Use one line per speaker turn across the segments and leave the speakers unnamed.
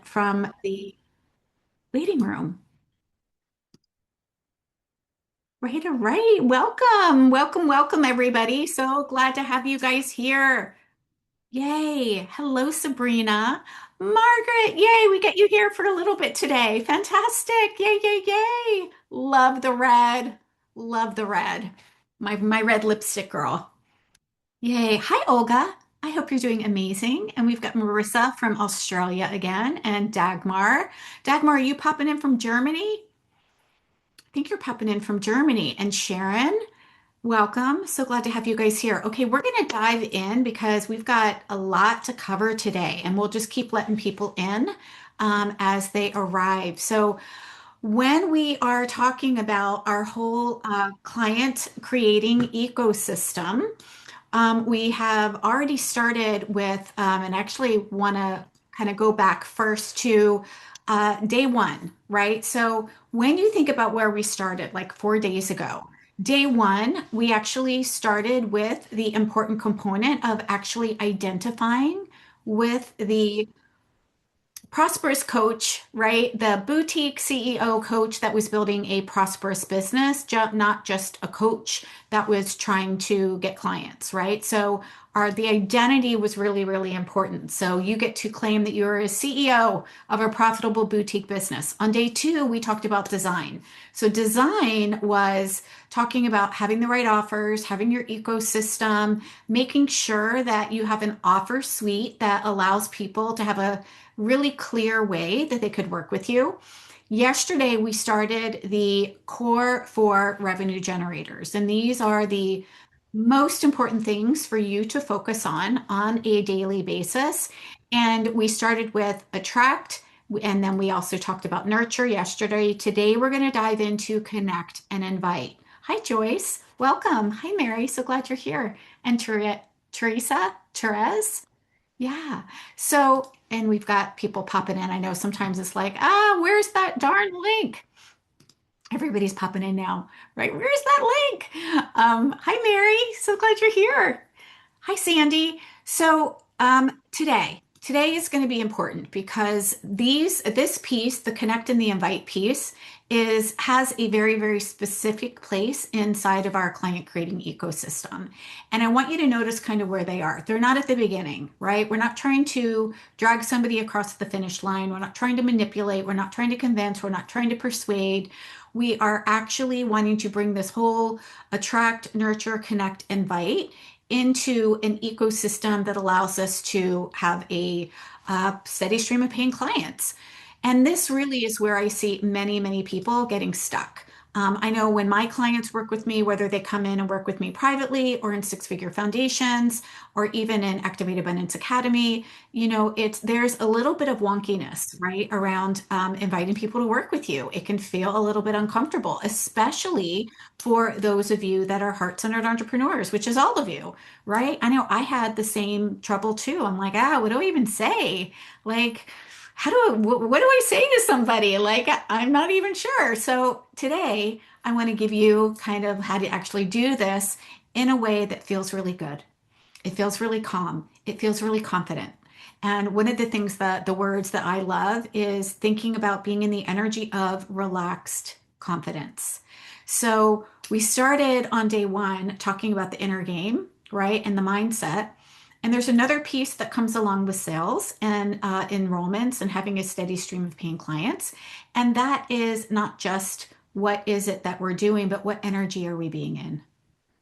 from the waiting room. Right, all right. Welcome, welcome, welcome, everybody. So glad to have you guys here. Yay. Hello, Sabrina. Margaret, yay, we get you here for a little bit today. Fantastic. Yay, yay, yay. Love the red. Love the red. My red lipstick girl. Yay. Hi, Olga. I hope you're doing amazing. And we've got Marissa from Australia again and Dagmar. Dagmar, are you popping in from Germany? I think you're popping in from Germany. And Sharon, welcome. So glad to have you guys here. Okay, we're going to dive in because we've got a lot to cover today, and we'll just keep letting people in as they arrive. So, when we are talking about our whole client creating ecosystem, we have already started with, and actually want to kind of go back first to day one, right? So when you think about where we started, like 4 days ago, day one, we actually started with the important component of actually identifying with the prosperous coach, right? The boutique CEO coach that was building a prosperous business, not just a coach that was trying to get clients, right? So the identity was really, really important. So you get to claim that you're a CEO of a profitable boutique business. On day two, we talked about design. So design was talking about having the right offers, having your ecosystem, making sure that you have an offer suite that allows people to have a really clear way that they could work with you. Yesterday, we started the core four revenue generators, and these are the most important things for you to focus on a daily basis. And we started with attract, and then we also talked about nurture yesterday. Today, we're going to dive into connect and invite. Hi, Joyce. Welcome. Hi, Mary. So glad you're here. And Teresa, Therese. Yeah. So, and we've got people popping in. I know sometimes it's like, where's that darn link? Everybody's popping in now, right? Where's that link? Hi, Mary. So glad you're here. Hi, Sandy. So today is going to be important because this piece, the connect and the invite piece, has a very, very specific place inside of our client creating ecosystem. And I want you to notice kind of where they are. They're not at the beginning, right? We're not trying to drag somebody across the finish line. We're not trying to manipulate. We're not trying to convince. We're not trying to persuade. We are actually wanting to bring this whole attract, nurture, connect, invite into an ecosystem that allows us to have a steady stream of paying clients. And this really is where I see many, many people getting stuck. I know when my clients work with me, whether they come in and work with me privately or in Six Figure Foundations or even in Activate Abundance Academy, there's a little bit of wonkiness, right, around inviting people to work with you. It can feel a little bit uncomfortable, especially for those of you that are heart-centered entrepreneurs, which is all of you, right? I know I had the same trouble too. I'm like, what do I even say? Like, what do I say to somebody? Like, I'm not even sure. So today I want to give you kind of how to actually do this in a way that feels really good. It feels really calm. It feels really confident. And one of the things that the words that I love is thinking about being in the energy of relaxed confidence. So we started on day one talking about the inner game, right? And the mindset. And there's another piece that comes along with sales and enrollments and having a steady stream of paying clients. And that is not just what is it that we're doing, but what energy are we being in?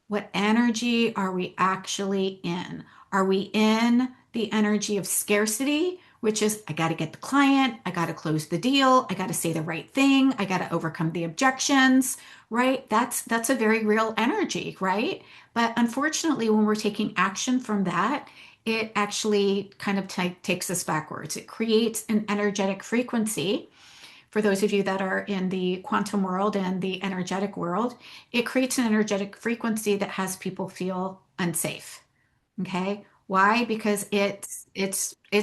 What energy are we actually in? Are we in the energy of scarcity, which is I got to get the client, I got to close the deal, I got to say the right thing, I got to overcome the objections, right? That's a very real energy, right? But unfortunately, when we're taking action from that, it actually kind of takes us backwards. It creates an energetic frequency for those of you that are in the quantum world and the energetic world, it creates an energetic frequency that has people feel unsafe. Okay. Why? Because it's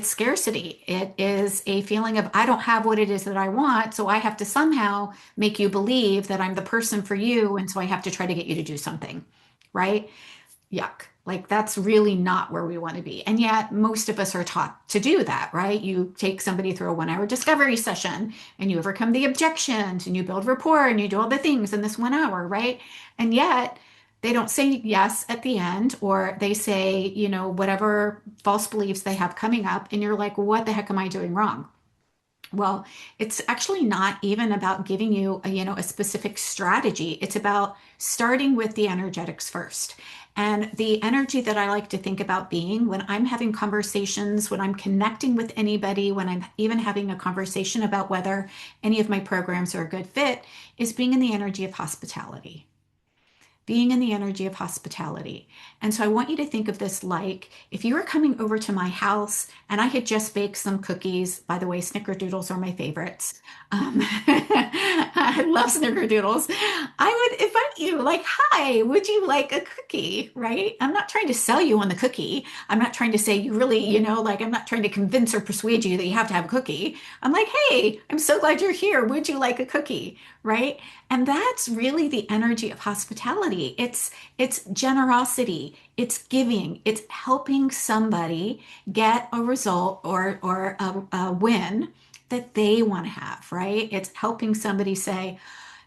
scarcity. It is a feeling of I don't have what it is that I want, so I have to somehow make you believe that I'm the person for you, and so I have to try to get you to do something, right? Yuck. Like that's really not where we want to be. And yet most of us are taught to do that, right? You take somebody through a 1 hour discovery session and you overcome the objections and you build rapport and you do all the things in this 1 hour, right? And yet they don't say yes at the end, or they say, whatever false beliefs they have coming up. And you're like, what the heck am I doing wrong? Well, it's actually not even about giving you a specific strategy. It's about starting with the energetics first. And the energy that I like to think about being when I'm having conversations, when I'm connecting with anybody, when I'm even having a conversation about whether any of my programs are a good fit, is being in the energy of hospitality, being in the energy of hospitality. And so I want you to think of this like if you were coming over to my house and I had just baked some cookies. By the way, snickerdoodles are my favorites. I love snickerdoodles. I would invite you, like, hi, would you like a cookie? Right? I'm not trying to sell you on the cookie. I'm not trying to say you really, like I'm not trying to convince or persuade you that you have to have a cookie. I'm like, hey, I'm so glad you're here. Would you like a cookie? Right? And that's really the energy of hospitality. It's generosity, it's giving, it's helping somebody get a result or a win that they want to have, right? It's helping somebody say,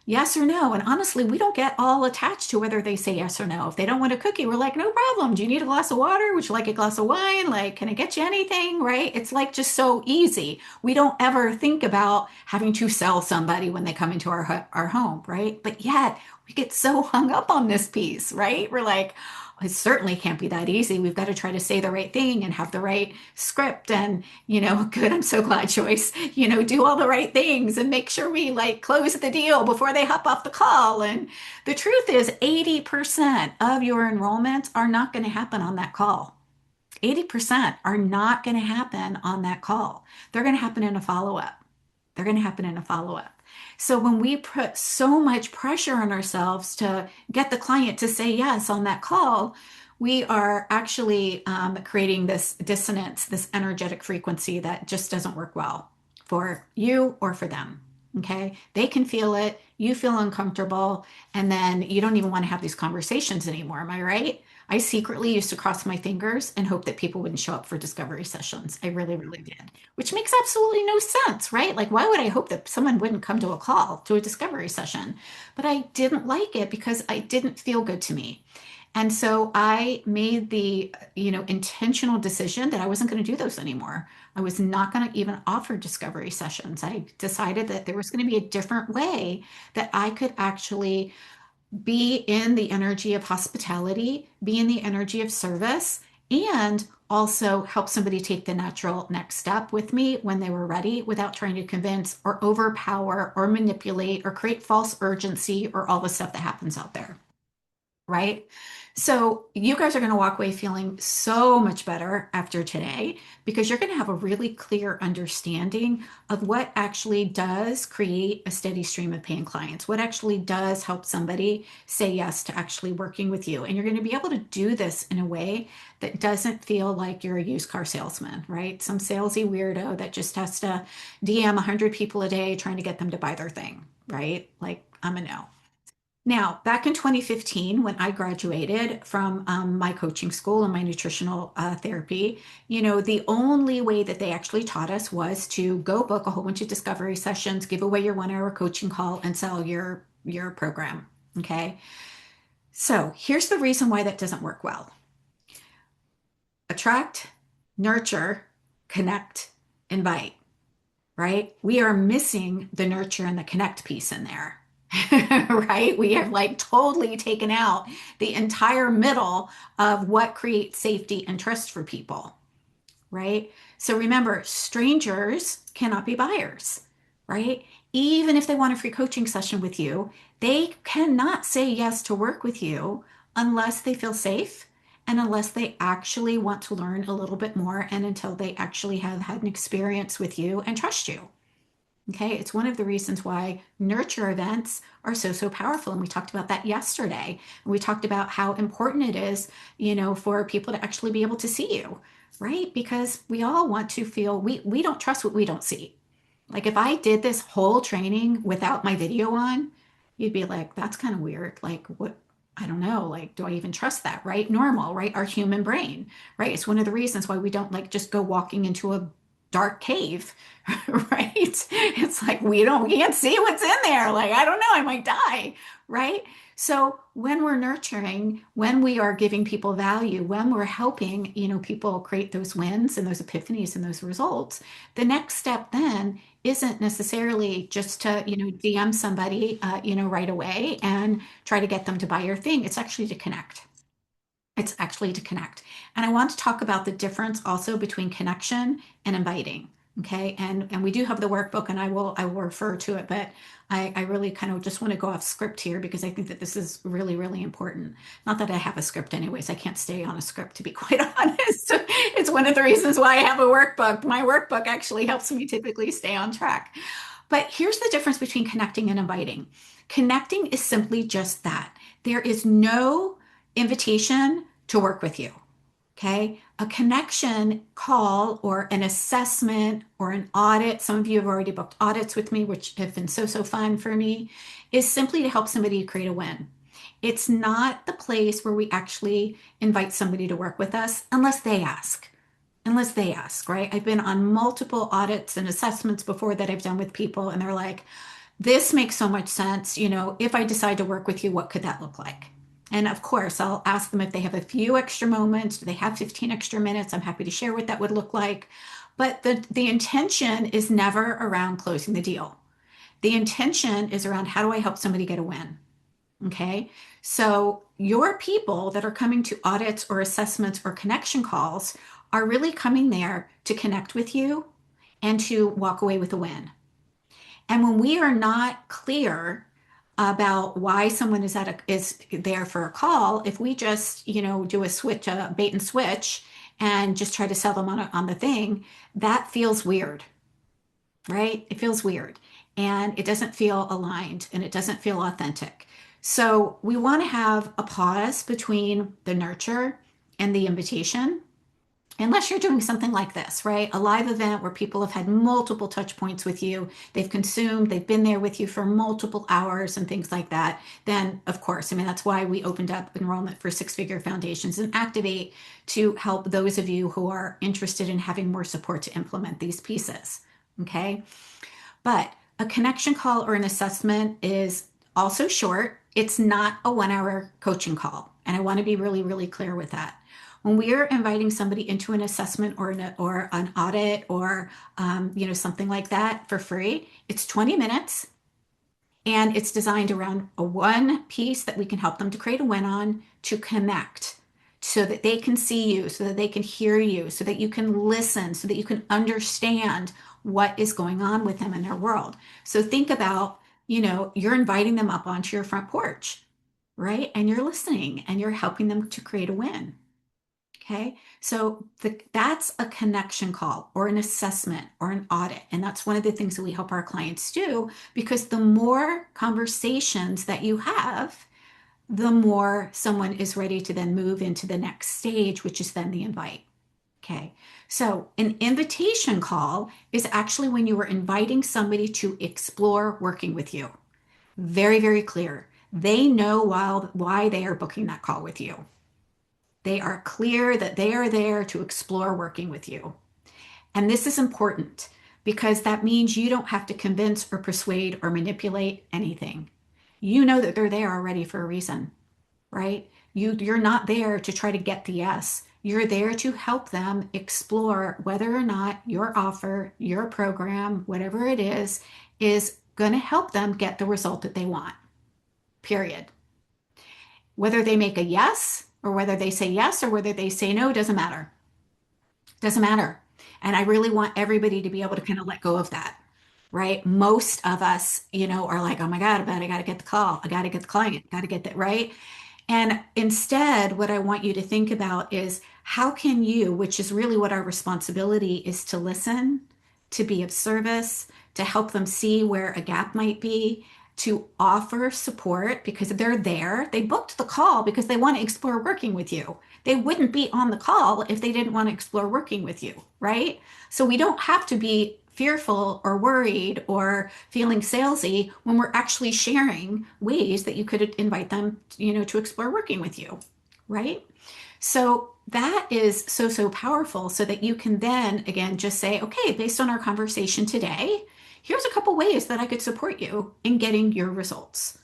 yes or no. And honestly, we don't get all attached to whether they say yes or no. If they don't want a cookie, we're like, no problem. Do you need a glass of water? Would you like a glass of wine? Like, can I get you anything? Right? It's like just so easy. We don't ever think about having to sell somebody when they come into our home, right? But yet we get so hung up on this piece, right? We're like, it certainly can't be that easy. We've got to try to say the right thing and have the right script and, good. I'm so glad, Joyce, do all the right things and make sure we like close the deal before they hop off the call. And the truth is 80% of your enrollments are not going to happen on that call. 80% are not going to happen on that call. They're going to happen in a follow-up. They're going to happen in a follow-up. So when we put so much pressure on ourselves to get the client to say yes on that call, we are actually creating this dissonance, this energetic frequency that just doesn't work well for you or for them. Okay. They can feel it. You feel uncomfortable. And then you don't even want to have these conversations anymore. Am I right? I secretly used to cross my fingers and hope that people wouldn't show up for discovery sessions. I really, really did, which makes absolutely no sense, right? Like, why would I hope that someone wouldn't come to a call, to a discovery session? But I didn't like it because I didn't feel good to me. And so I made the, intentional decision that I wasn't going to do those anymore. I was not going to even offer discovery sessions. I decided that there was going to be a different way that I could actually be in the energy of hospitality, be in the energy of service, and also help somebody take the natural next step with me when they were ready without trying to convince or overpower or manipulate or create false urgency or all the stuff that happens out there, right? So you guys are going to walk away feeling so much better after today because you're going to have a really clear understanding of what actually does create a steady stream of paying clients, what actually does help somebody say yes to actually working with you. And you're going to be able to do this in a way that doesn't feel like you're a used car salesman, right? Some salesy weirdo that just has to DM 100 people a day trying to get them to buy their thing, right? Like, I'm a no. Now, back in 2015, when I graduated from my coaching school and my nutritional therapy, the only way that they actually taught us was to go book a whole bunch of discovery sessions, give away your 1 hour coaching call, and sell your program. Okay. So here's the reason why that doesn't work well. Attract, nurture, connect, invite, right? We are missing the nurture and the connect piece in there. Right? We have like totally taken out the entire middle of what creates safety and trust for people, right? So remember, strangers cannot be buyers, right? Even if they want a free coaching session with you, they cannot say yes to work with you unless they feel safe and unless they actually want to learn a little bit more and until they actually have had an experience with you and trust you. Okay, it's one of the reasons why nurture events are so, so powerful. And we talked about that yesterday. And we talked about how important it is, for people to actually be able to see you, right? Because we all want to feel we don't trust what we don't see. Like if I did this whole training without my video on, you'd be like, that's kind of weird. Like, what? I don't know, like, do I even trust that, right? Normal, right? Our human brain, right? It's one of the reasons why we don't like just go walking into a dark cave, right? It's like we can't see what's in there. Like, I don't know, I might die, right? So when we're nurturing, when we are giving people value, when we're helping, people create those wins and those epiphanies and those results, the next step then isn't necessarily just to, DM somebody, right away and try to get them to buy your thing. It's actually to connect. It's actually to connect. And I want to talk about the difference also between connection and inviting. Okay. And we do have the workbook and I will refer to it, but I really kind of just want to go off script here because I think that this is really, really important. Not that I have a script anyways. I can't stay on a script to be quite honest. It's one of the reasons why I have a workbook. My workbook actually helps me typically stay on track. But here's the difference between connecting and inviting. Connecting is simply just that. There is no invitation to work with you. Okay. A connection call or an assessment or an audit, some of you have already booked audits with me, which have been so, so fun for me, is simply to help somebody create a win. It's not the place where we actually invite somebody to work with us unless they ask, right? I've been on multiple audits and assessments before that I've done with people, and they're like, this makes so much sense. If I decide to work with you, what could that look like? And of course, I'll ask them if they have a few extra moments, do they have 15 extra minutes? I'm happy to share what that would look like. But the intention is never around closing the deal. The intention is around how do I help somebody get a win? Okay. So your people that are coming to audits or assessments or connection calls are really coming there to connect with you and to walk away with a win. And when we are not clear about why someone is there for a call, if we just, do a switch, a bait and switch, and just try to sell them on the thing, that feels weird, right? It feels weird and it doesn't feel aligned and it doesn't feel authentic. So we want to have a pause between the nurture and the invitation. Unless you're doing something like this, right? A live event where people have had multiple touch points with you, they've been there with you for multiple hours and things like that, then of course, I mean, that's why we opened up enrollment for Six Figure Foundations and Activate to help those of you who are interested in having more support to implement these pieces. Okay. But a connection call or an assessment is also short. It's not a 1 hour coaching call. And I want to be really, really clear with that. When we are inviting somebody into an assessment or an audit or something like that for free, it's 20 minutes and it's designed around a one piece that we can help them to create a win on to connect so that they can see you, so that they can hear you, so that you can listen, so that you can understand what is going on with them in their world. So think about, you're inviting them up onto your front porch, right? And you're listening and you're helping them to create a win. Okay, so that's a connection call or an assessment or an audit. And that's one of the things that we help our clients do because the more conversations that you have, the more someone is ready to then move into the next stage, which is then the invite. Okay, so an invitation call is actually when you are inviting somebody to explore working with you. Very, very clear. They know why they are booking that call with you. They are clear that they are there to explore working with you. And this is important because that means you don't have to convince or persuade or manipulate anything. You know that they're there already for a reason, right? You're not there to try to get the yes. You're there to help them explore whether or not your offer, your program, whatever it is going to help them get the result that they want, period. Whether they make a yes or whether they say yes or whether they say no doesn't matter. Doesn't matter. And I really want everybody to be able to kind of let go of that, right? Most of us, are like, oh my God, I got to get the call. I got to get the client, got to get that, right? And instead, what I want you to think about is how can you, which is really what our responsibility is to listen, to be of service, to help them see where a gap might be, to offer support because they're there. They booked the call because they want to explore working with you. They wouldn't be on the call if they didn't want to explore working with you, right? So we don't have to be fearful or worried or feeling salesy when we're actually sharing ways that you could invite them, to explore working with you, right? So that is so, so powerful so that you can then again just say, okay, based on our conversation today, here's a couple ways that I could support you in getting your results,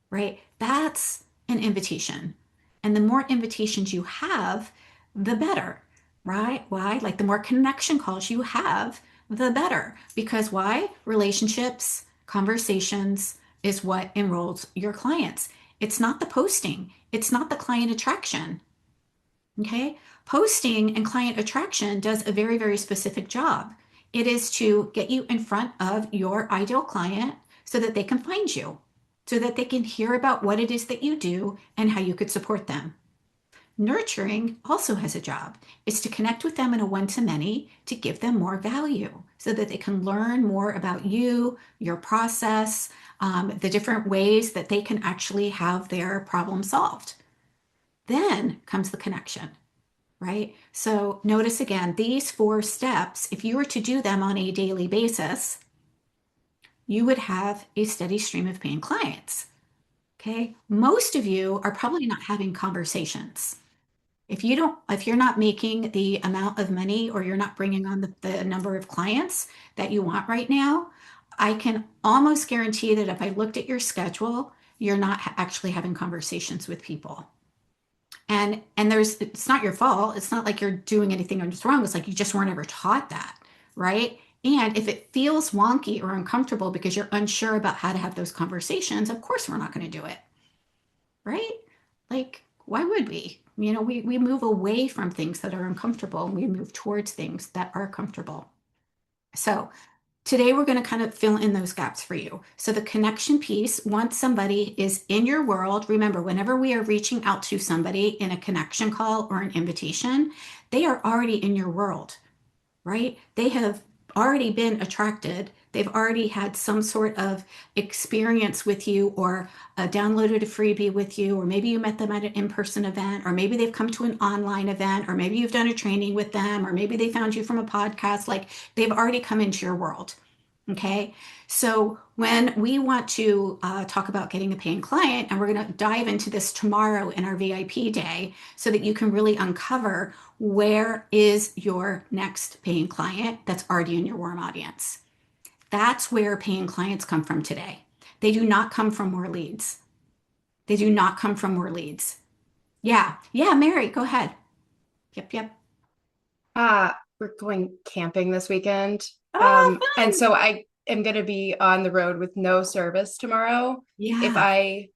right? That's an invitation. And the more invitations you have, the better, right? Why? Like the more connection calls you have, the better. Because why? Relationships, conversations is what enrolls your clients. It's not the posting, it's not the client attraction. Okay. Posting and client attraction does a very, very specific job. It is to get you in front of your ideal client so that they can find you, so that they can hear about what it is that you do and how you could support them. Nurturing also has a job. It's to connect with them in a one-to-many to give them more value so that they can learn more about you, your process, the different ways that they can actually have their problem solved. Then comes the connection, right? So notice again, these 4 steps, if you were to do them on a daily basis, you would have a steady stream of paying clients. Okay. Most of you are probably not having conversations. If you're not making the amount of money or you're not bringing on the number of clients that you want right now, I can almost guarantee that if I looked at your schedule, you're not actually having conversations with people. And it's not your fault. It's not like you're doing anything just wrong. It's like you just weren't ever taught that, right? And if it feels wonky or uncomfortable because you're unsure about how to have those conversations, of course we're not going to do it, right? Like, why would we? We move away from things that are uncomfortable and we move towards things that are comfortable. So today, we're going to kind of fill in those gaps for you. So, the connection piece, once somebody is in your world, remember, whenever we are reaching out to somebody in a connection call or an invitation, they are already in your world, right? They have already been attracted. They've already had some sort of experience with you or downloaded a freebie with you, or maybe you met them at an in-person event, or maybe they've come to an online event, or maybe you've done a training with them, or maybe they found you from a podcast. Like they've already come into your world. Okay. So when we want to talk about getting a paying client, and we're going to dive into this tomorrow in our VIP day so that you can really uncover where is your next paying client that's already in your warm audience. That's where paying clients come from today. They do not come from more leads. They do not come from more leads. Yeah. Yeah, Mary, go ahead. Yep, yep.
We're going camping this weekend.
Oh,
And
fun.
so I am going to be on the road with no service tomorrow. If
Yeah.
I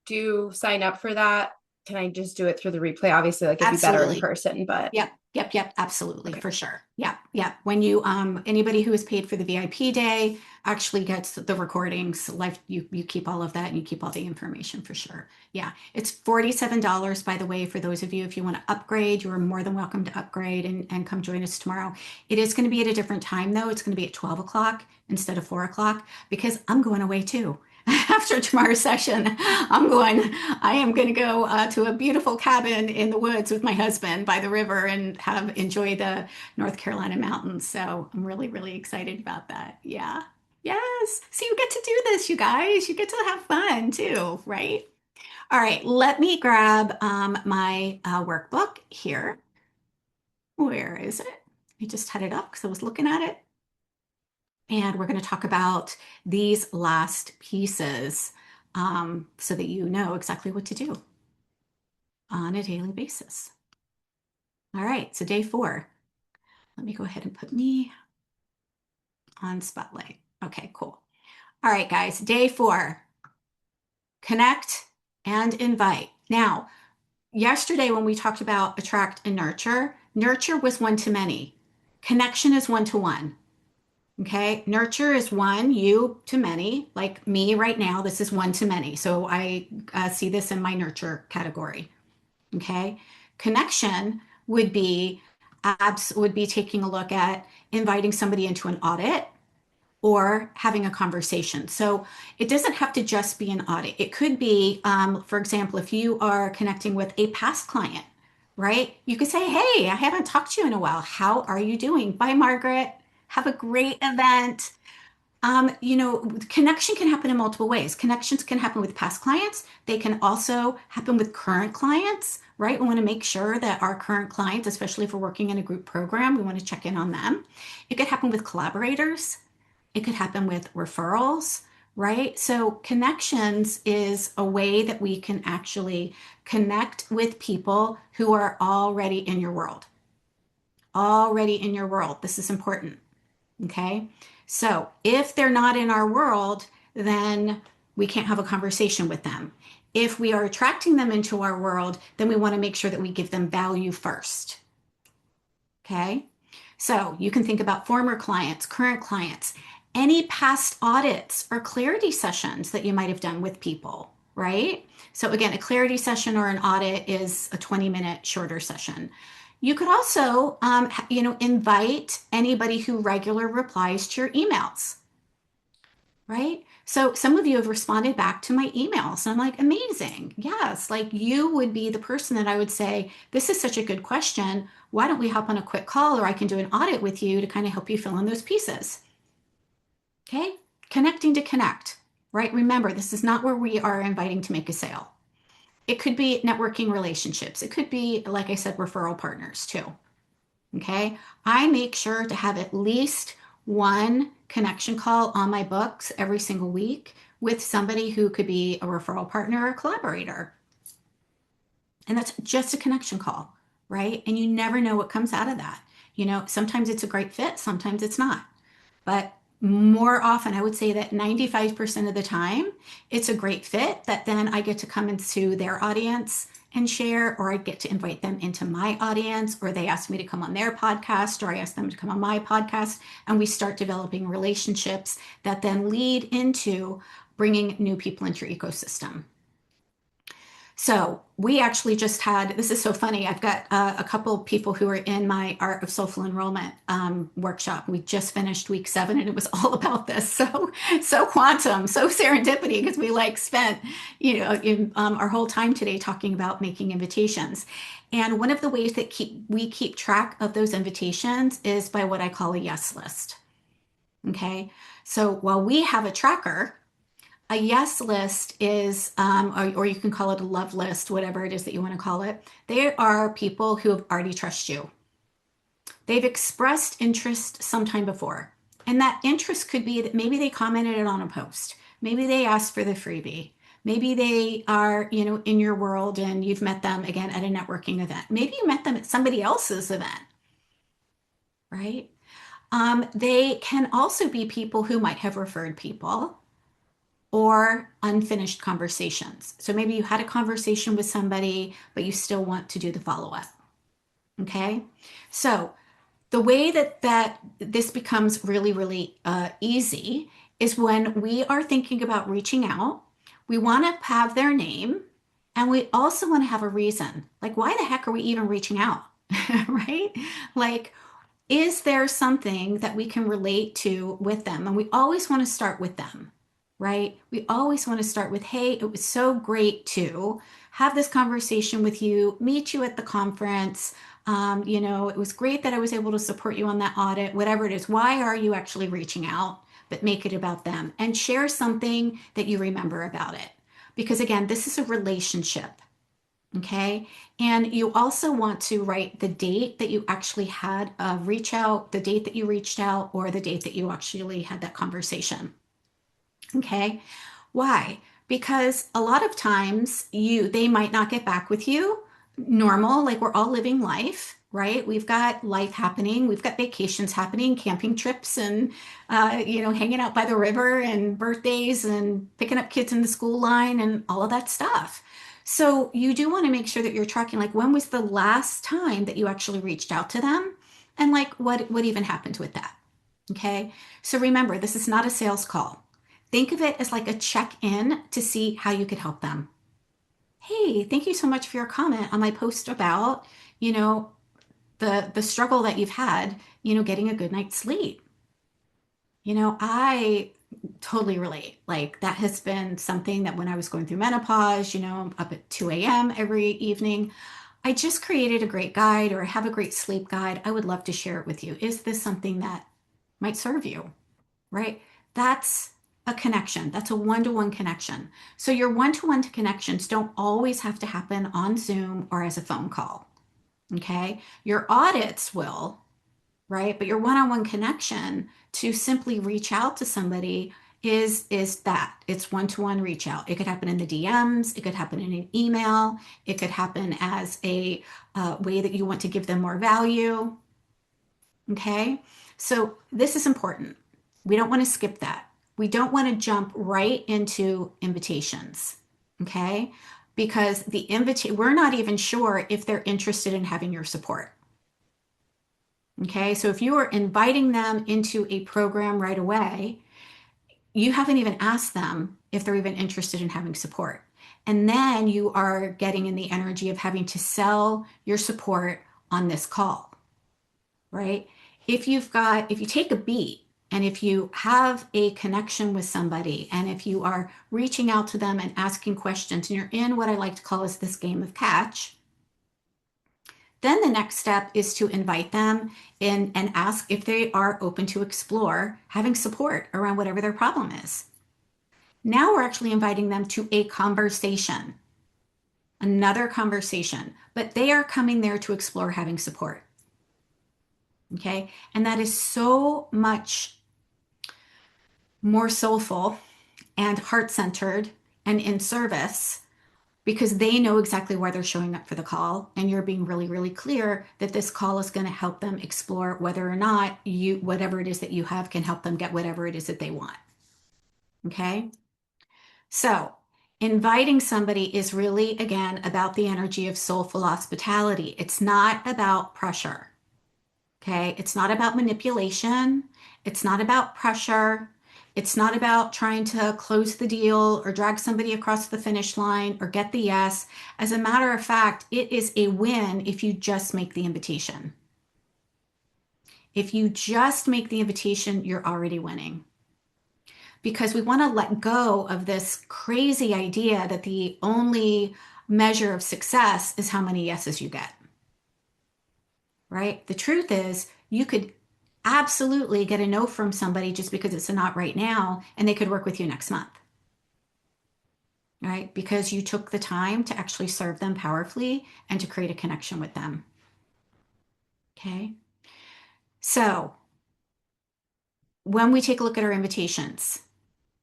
do sign up for that, can I just do it through the replay? Obviously, like it'd be better in
Absolutely.
person, but
Yep, yep, yep, absolutely,
okay.
for sure. Yep, yep. When you anybody who is paid for the VIP day actually gets the recordings, live you keep all of that and you keep all the information for sure. Yeah. It's $47, by the way, for those of you if you want to upgrade, you are more than welcome to upgrade and come join us tomorrow. It is going to be at a different time though. It's going to be at 12 o'clock instead of 4 o'clock because I'm going away too. After tomorrow's session, I am going to go to a beautiful cabin in the woods with my husband by the river and enjoy the North Carolina mountains. So I'm really, really excited about that. Yeah. Yes. So you get to do this, you guys. You get to have fun too, right? All right. Let me grab my workbook here. Where is it? I just had it up because I was looking at it. And we're going to talk about these last pieces so that you know exactly what to do on a daily basis. All right, so day 4. Let me go ahead and put me on Spotlight. Okay, cool. All right, guys, day 4, connect and invite. Now, yesterday when we talked about attract and nurture, nurture was one to many. Connection is one to one. Okay. Nurture is one, you to many, like me right now. This is one to many. So I see this in my nurture category. Okay. Connection would be taking a look at inviting somebody into an audit or having a conversation. So it doesn't have to just be an audit. It could be, for example, if you are connecting with a past client, right? You could say, hey, I haven't talked to you in a while. How are you doing? Bye, Margaret. have a great event. Connection can happen in multiple ways. Connections can happen with past clients. They can also happen with current clients, right? We want to make sure that our current clients, especially if we're working in a group program, we want to check in on them. It could happen with collaborators. It could happen with referrals, right? So connections is a way that we can actually connect with people who are already in your world. Already in your world. This is important. Okay. So if they're not in our world, then we can't have a conversation with them. If we are attracting them into our world, then we want to make sure that we give them value first. Okay. So you can think about former clients, current clients, any past audits or clarity sessions that you might have done with people, right? So again, a clarity session or an audit is a 20-minute shorter session. You could also, invite anybody who regular replies to your emails, right? So some of you have responded back to my emails. And I'm like, amazing. Yes, like you would be the person that I would say, this is such a good question. Why don't we hop on a quick call or I can do an audit with you to kind of help you fill in those pieces? Okay. Connecting to connect, right? Remember, this is not where we are inviting to make a sale. It could be networking relationships. It could be, like I said, referral partners too. Okay. I make sure to have at least one connection call on my books every single week with somebody who could be a referral partner or a collaborator. And that's just a connection call, right? And you never know what comes out of that. Sometimes it's a great fit, sometimes it's not. But more often, I would say that 95% of the time, it's a great fit that then I get to come into their audience and share, or I get to invite them into my audience, or they ask me to come on their podcast, or I ask them to come on my podcast, and we start developing relationships that then lead into bringing new people into your ecosystem. So we actually just had, this is so funny. I've got a couple of people who are in my Art of Soulful Enrollment workshop. We just finished week 7 and it was all about this. So quantum, so serendipity, because we spent, our whole time today talking about making invitations. And one of the ways that we keep track of those invitations is by what I call a yes list. Okay. So while we have a tracker, a yes list is, or you can call it a love list, whatever it is that you want to call it. They are people who have already trusted you. They've expressed interest sometime before. And that interest could be that maybe they commented on a post. Maybe they asked for the freebie. Maybe they are, in your world and you've met them again at a networking event. Maybe you met them at somebody else's event, right? They can also be people who might have referred people or unfinished conversations. So maybe you had a conversation with somebody, but you still want to do the follow-up. Okay. So the way that this becomes really, really easy is when we are thinking about reaching out, we want to have their name and we also want to have a reason. Like, why the heck are we even reaching out? Right? Like, is there something that we can relate to with them? And we always want to start with them, right? We always want to start with, hey, it was so great to have this conversation with you, meet you at the conference. It was great that I was able to support you on that audit, whatever it is. Why are you actually reaching out? But make it about them and share something that you remember about it. Because again, this is a relationship. Okay. And you also want to write the date that you actually had reach out, the date that you reached out, or the date that you actually had that conversation. Okay. Why? Because a lot of times they might not get back with you. Normal, like we're all living life, right? We've got life happening. We've got vacations happening, camping trips and, hanging out by the river and birthdays and picking up kids in the school line and all of that stuff. So you do want to make sure that you're tracking, like, when was the last time that you actually reached out to them? And like, what even happened with that? Okay. So remember, this is not a sales call. Think of it as like a check-in to see how you could help them. Hey, thank you so much for your comment on my post about, the struggle that you've had, getting a good night's sleep. I totally relate. Like that has been something that when I was going through menopause, up at 2 a.m. every evening, I just created a great guide or I have a great sleep guide. I would love to share it with you. Is this something that might serve you, right? That's a connection. That's a one-to-one connection. So your one-to-one connections don't always have to happen on Zoom or as a phone call. Okay. Your audits will, right? But your one-on-one connection to simply reach out to somebody is that it's one-to-one reach out. It could happen in the DMs, it could happen in an email, it could happen as a way that you want to give them more value. Okay, so this is important. We don't want to skip that. We don't want to jump right into invitations. Okay, because we're not even sure if they're interested in having your support. Okay, so if you are inviting them into a program right away, you haven't even asked them if they're even interested in having support. And then you are getting in the energy of having to sell your support on this call, right? If you take a beat and if you have a connection with somebody and if you are reaching out to them and asking questions and you're in what I like to call is this game of catch, then the next step is to invite them in and ask if they are open to explore having support around whatever their problem is. Now we're actually inviting them to a conversation, another conversation, but they are coming there to explore having support. Okay. And that is so much more soulful and heart centered and in service because they know exactly why they're showing up for the call. And you're being really, really clear that this call is going to help them explore whether or not whatever it is that you have can help them get whatever it is that they want. Okay. So inviting somebody is really, again, about the energy of soulful hospitality. It's not about pressure. Okay. It's not about manipulation. It's not about pressure. It's not about trying to close the deal or drag somebody across the finish line or get the yes. As a matter of fact, it is a win if you just make the invitation. If you just make the invitation, you're already winning. Because we want to let go of this crazy idea that the only measure of success is how many yeses you get. Right? The truth is, you could absolutely get a no from somebody just because it's a not right now, and they could work with you next month. Right? Because you took the time to actually serve them powerfully and to create a connection with them. Okay. So when we take a look at our invitations,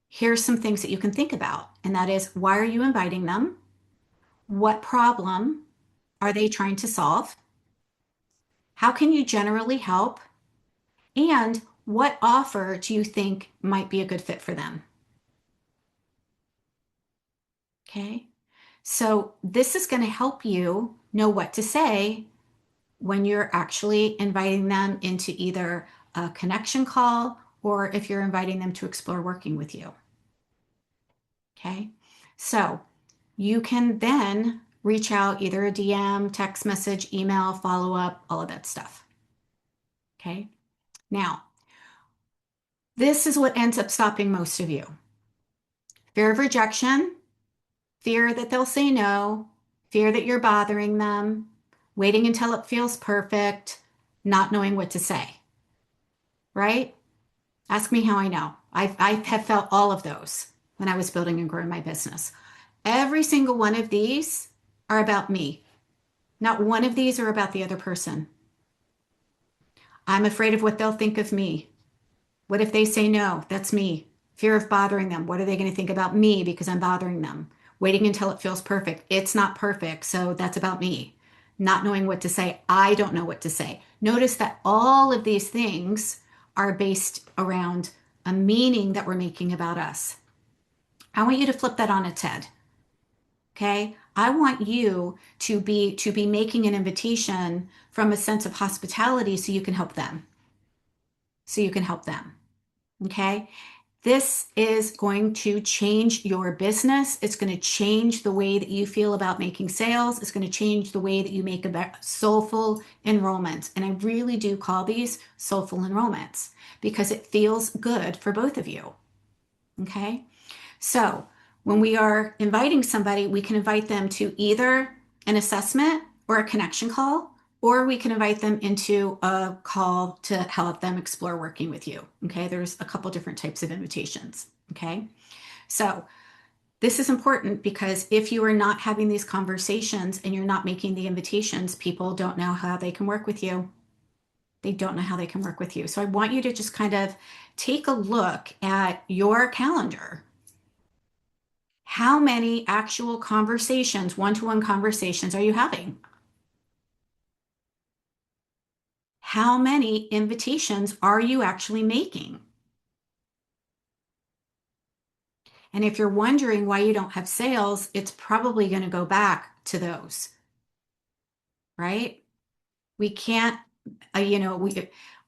here's some things that you can think about. And that is, why are you inviting them? What problem are they trying to solve? How can you generally help? And what offer do you think might be a good fit for them? Okay. So this is going to help you know what to say when you're actually inviting them into either a connection call or if you're inviting them to explore working with you. Okay. So you can then reach out either a DM, text message, email, follow up, all of that stuff. Okay. Now, this is what ends up stopping most of you. Fear of rejection, fear that they'll say no, fear that you're bothering them, waiting until it feels perfect, not knowing what to say, right? Ask me how I know. I have felt all of those when I was building and growing my business. Every single one of these are about me. Not one of these are about the other person. I'm afraid of what they'll think of me. What if they say no? That's me. Fear of bothering them. What are they going to think about me because I'm bothering them? Waiting until it feels perfect. It's not perfect, so that's about me. Not knowing what to say. I don't know what to say. Notice that all of these things are based around a meaning that we're making about us. I want you to flip that on its head. Okay? I want you to be making an invitation from a sense of hospitality so you can help them. So you can help them. Okay? This is going to change your business. It's going to change the way that you feel about making sales. It's going to change the way that you make about soulful enrollments. And I really do call these soulful enrollments because it feels good for both of you. Okay? So when we are inviting somebody, we can invite them to either an assessment or a connection call, or we can invite them into a call to help them explore working with you. Okay. There's a couple different types of invitations. Okay. So this is important because if you are not having these conversations and you're not making the invitations, people don't know how they can work with you. They don't know how they can work with you. So I want you to just kind of take a look at your calendar. How many actual conversations, one-to-one conversations, are you having? How many invitations are you actually making? And if you're wondering why you don't have sales, it's probably going to go back to those, right? We can't,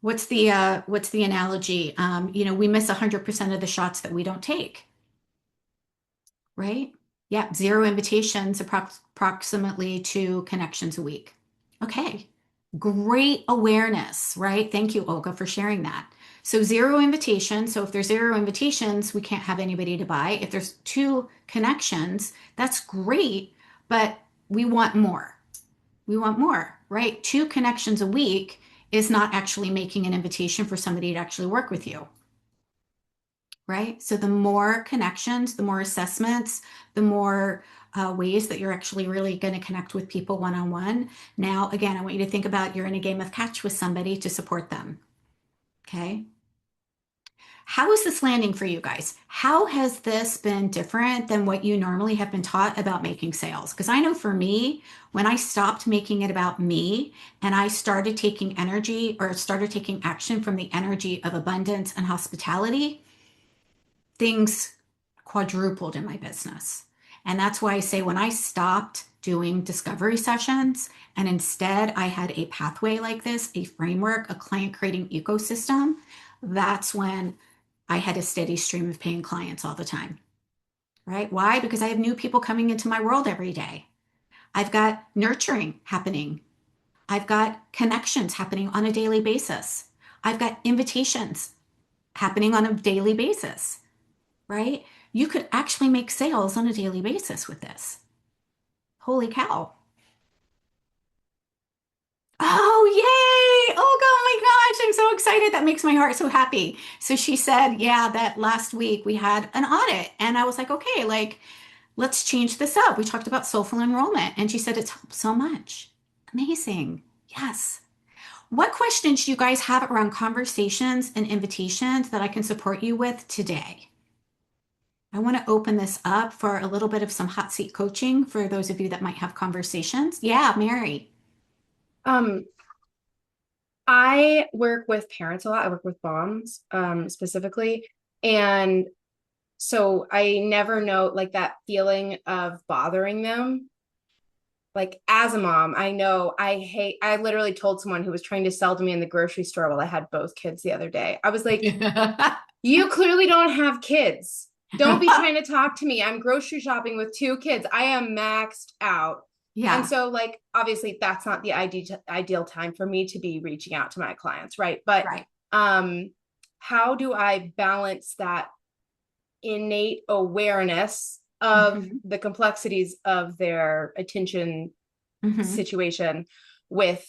what's the analogy? We miss 100% of the shots that we don't take, right? Yeah, zero invitations, approximately 2 connections a week. Okay, great awareness, right? Thank you, Olga, for sharing that. So zero invitations. So if there's zero invitations, we can't have anybody to buy. If there's 2 connections, that's great, but we want more. We want more, right? 2 connections a week is not actually making an invitation for somebody to actually work with you, right? So the more connections, the more assessments, the more ways that you're actually really going to connect with people one-on-one. Now, again, I want you to think about you're in a game of catch with somebody to support them. Okay. How is this landing for you guys? How has this been different than what you normally have been taught about making sales? Because I know for me, when I stopped making it about me and I started taking energy or started taking action from the energy of abundance and hospitality, things quadrupled in my business. And that's why I say when I stopped doing discovery sessions and instead I had a pathway like this, a framework, a client creating ecosystem, that's when I had a steady stream of paying clients all the time, right? Why? Because I have new people coming into my world every day. I've got nurturing happening. I've got connections happening on a daily basis. I've got invitations happening on a daily basis, right? You could actually make sales on a daily basis with this. Holy cow. Oh, yay. Oh, my gosh. I'm so excited. That makes my heart so happy. So she said, yeah, that last week we had an audit. And I was like, okay, like, let's change this up. We talked about soulful enrollment. And she said, it's helped so much. Amazing. Yes. What questions do you guys have around conversations and invitations that I can support you with today? I want to open this up for a little bit of some hot seat coaching for those of you that might have conversations. Yeah, Mary.
Um, I work with parents a lot. I work with moms, specifically. And so I never know like that feeling of bothering them. Like as a mom, I know I literally told someone who was trying to sell to me in the grocery store while I had both kids the other day. I was like, you clearly don't have kids. Don't be trying to talk to me. I'm grocery shopping with 2 kids. I am maxed out. And
Yeah,
so, like, obviously, that's not the ideal time for me to be reaching out to my clients, right? But
right.
um, how do I balance that innate awareness of
Hmm.
the complexities of their attention
Hmm.
situation with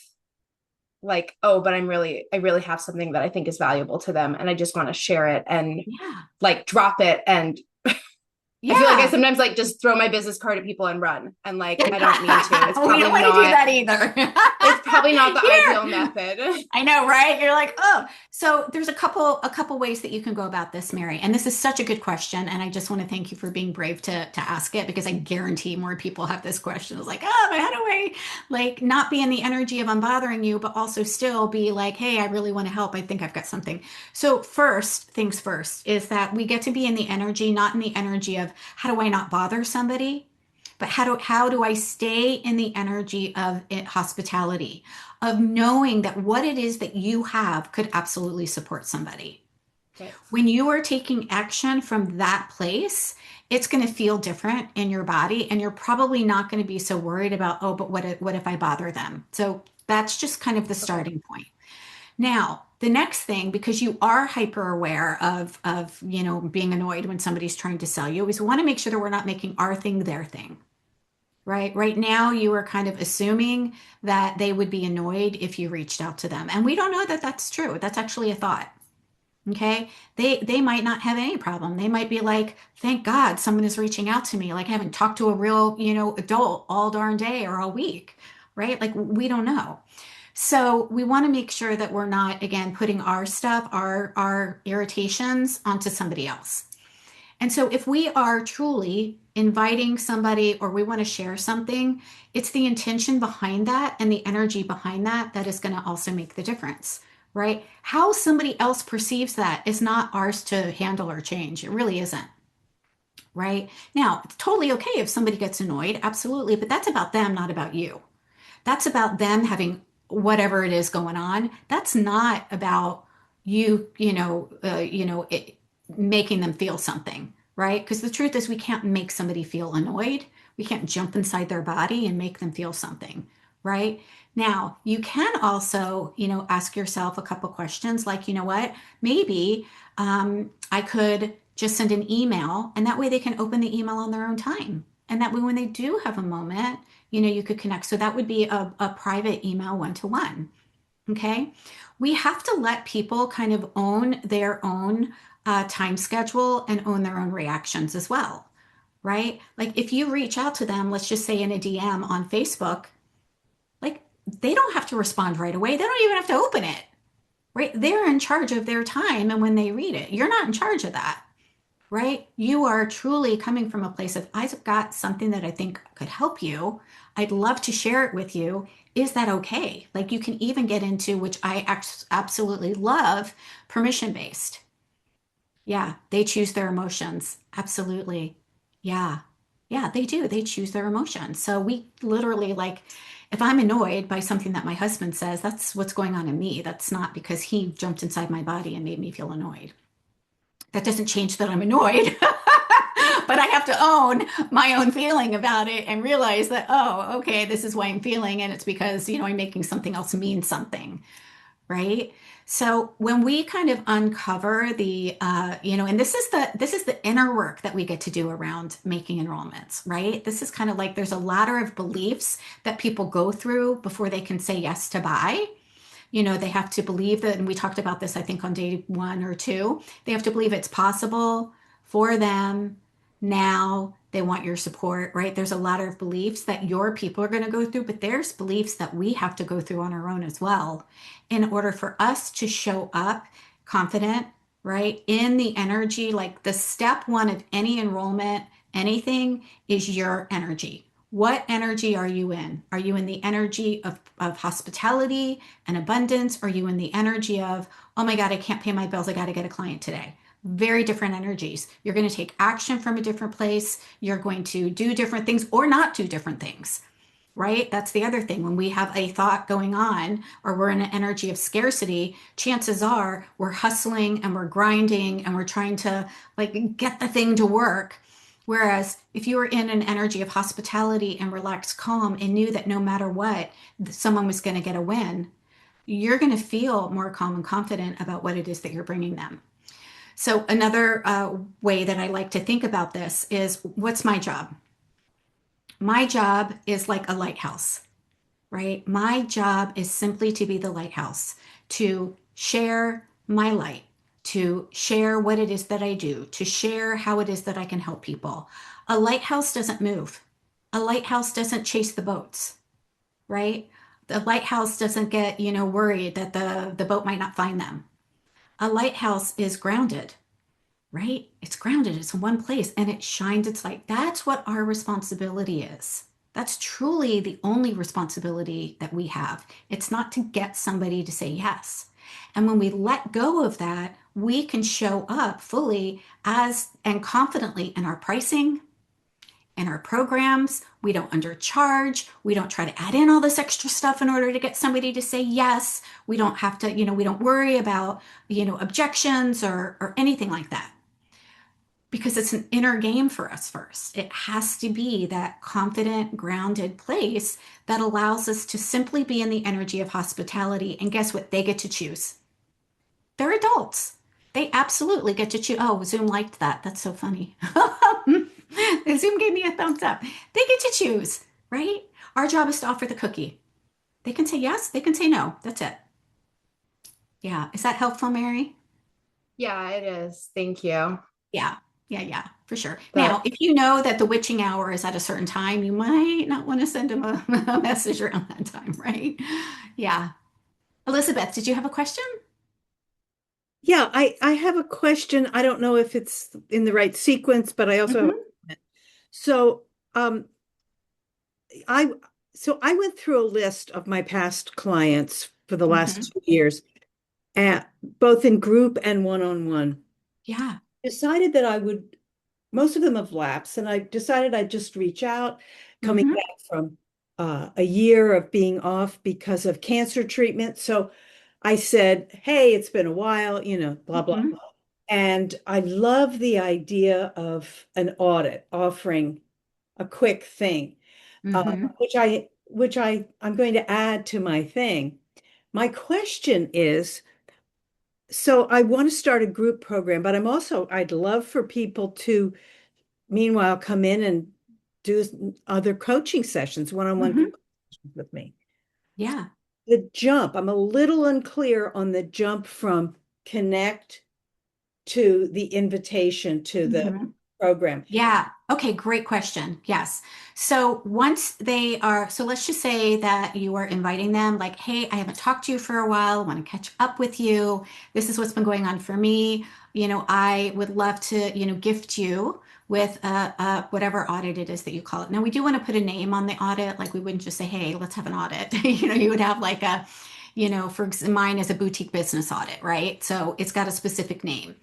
like, oh, but I really have something that I think is valuable to them and I just want to share it and
Yeah.
like drop it. And I feel like I
Yeah.
sometimes like just throw my business card at people and run. And
We
like, I don't mean to.
don't want to do that either.
It's probably not the ideal
Here.
method.
I know, right? You're like, oh. So there's a couple ways that you can go about this, Mary. And this is such a good question. And I just want to thank you for being brave to ask it because I guarantee more people have this question. It's like, oh, but how do I like not be in the energy of I'm bothering you, but also still be like, hey, I really want to help. I think I've got something. So first things first is that we get to be in the energy, not in the energy of how do I not bother somebody? But how do I stay in the energy of hospitality, of knowing that what it is that you have could absolutely support somebody?
Okay.
When you are taking action from that place, it's going to feel different in your body, and you're probably not going to be so worried about, oh, but what if I bother them? So that's just kind of the
Okay.
starting point. Now, the next thing, because you are hyper aware of being annoyed when somebody's trying to sell you, is we want to make sure that we're not making our thing their thing, right? Right now, you are kind of assuming that they would be annoyed if you reached out to them. And we don't know that that's true. That's actually a thought. Okay. They might not have any problem. They might be like, thank God someone is reaching out to me. Like I haven't talked to a real, adult all darn day or all week, right? Like we don't know. So we want to make sure that we're not, again, putting our stuff, our irritations onto somebody else. And so if we are truly inviting somebody or we want to share something, it's the intention behind that and the energy behind that that is going to also make the difference, right? How somebody else perceives that is not ours to handle or change. It really isn't, right? Now, it's totally okay if somebody gets annoyed, absolutely, but that's about them, not about you. That's about them having whatever it is going on. That's not about you, making them feel something, right? Because the truth is, we can't make somebody feel annoyed. We can't jump inside their body and make them feel something, right? Now, you can also, ask yourself a couple questions like, what, maybe I could just send an email and that way they can open the email on their own time. And that way, when they do have a moment, you could connect. So that would be a private email one-to-one. Okay. We have to let people kind of own their own time schedule and own their own reactions as well. Right. Like if you reach out to them, let's just say in a DM on Facebook, like they don't have to respond right away. They don't even have to open it. Right. They're in charge of their time. And when they read it, you're not in charge of that, right? You are truly coming from a place of, I've got something that I think could help you. I'd love to share it with you. Is that okay? Like you can even get into, which I absolutely love, permission based. Yeah, they choose their emotions. Absolutely. Yeah. Yeah, they do. They choose their emotions. So we literally like, if I'm annoyed by something that my husband says, that's what's going on in me. That's not because he jumped inside my body and made me feel annoyed. That doesn't change that I'm annoyed, but I have to own my own feeling about it and realize that, oh, okay, this is why I'm feeling, and it's because, I'm making something else mean something, right? So when we kind of uncover the, and this is the inner work that we get to do around making enrollments, right? This is kind of like there's a ladder of beliefs that people go through before they can say yes to buy. They have to believe that, and we talked about this, I think, on day 1 or 2. They have to believe it's possible for them now. They want your support, right? There's a lot of beliefs that your people are going to go through, but there's beliefs that we have to go through on our own as well in order for us to show up confident, right? In the energy, like the step one of any enrollment, anything is your energy. What energy are you in? Are you in the energy of hospitality and abundance? Are you in the energy of, oh my God, I can't pay my bills. I got to get a client today? Very different energies. You're going to take action from a different place. You're going to do different things or not do different things, right? That's the other thing. When we have a thought going on or we're in an energy of scarcity, chances are we're hustling and we're grinding and we're trying to like get the thing to work. Whereas if you were in an energy of hospitality and relaxed calm and knew that no matter what, someone was going to get a win, you're going to feel more calm and confident about what it is that you're bringing them. So another way that I like to think about this is what's my job? My job is like a lighthouse, right? My job is simply to be the lighthouse, to share my light, to share what it is that I do, to share how it is that I can help people. A lighthouse doesn't move. A lighthouse doesn't chase the boats, right? The lighthouse doesn't get, worried that the boat might not find them. A lighthouse is grounded, right? It's grounded. It's in one place and it shines its light. That's what our responsibility is. That's truly the only responsibility that we have. It's not to get somebody to say yes. And when we let go of that, we can show up fully as and confidently in our pricing, in our programs. We don't undercharge. We don't try to add in all this extra stuff in order to get somebody to say yes. We don't have to, we don't worry about, objections or anything like that because it's an inner game for us first. It has to be that confident, grounded place that allows us to simply be in the energy of hospitality. And guess what? They get to choose. They're adults. They absolutely get to choose. Oh, Zoom liked that. That's so funny. Zoom gave me a thumbs up. They get to choose. right? Our job is to offer the cookie. They can say yes, they can say no. That's it. Yeah. Is that helpful, Mary?
Yeah, it is. Thank you.
Yeah. Yeah, yeah, for sure. Now,
But
if you know that the witching hour is at a certain time, you might not want to send them a message around that time, right? Yeah. Elizabeth, did you have a question?
Yeah, I have a question. I don't know if it's in the right sequence, but I also have a
Hmm.
comment. So, I I went through a list of my past clients for the
Hmm.
last 2 years, both in group and one-on-one.
Yeah.
Decided that I would, most of them have lapsed, and I decided I'd just reach out, coming
Hmm.
back from a year of being off because of cancer treatment. So I said, hey, it's been a while, blah, blah.
Hmm.
And I love the idea of an audit, offering a quick thing,
Hmm.
I'm going to add to my thing. My question is, so I want to start a group program, but I'd love for people to, meanwhile, come in and do other coaching sessions, one-on-one
Hmm.
coaching sessions with me.
Yeah.
The jump, I'm a little unclear on the jump from connect to the invitation to the
Hmm.
program.
Yeah. Okay, great question. Yes. So once they are, so let's just say that you are inviting them, like, hey, I haven't talked to you for a while, I want to catch up with you. This is what's been going on for me. I would love to, gift you with whatever audit it is that you call it. Now, we do want to put a name on the audit. Like, we wouldn't just say, hey, let's have an audit. You would have like mine is a boutique business audit, right? So it's got a specific name.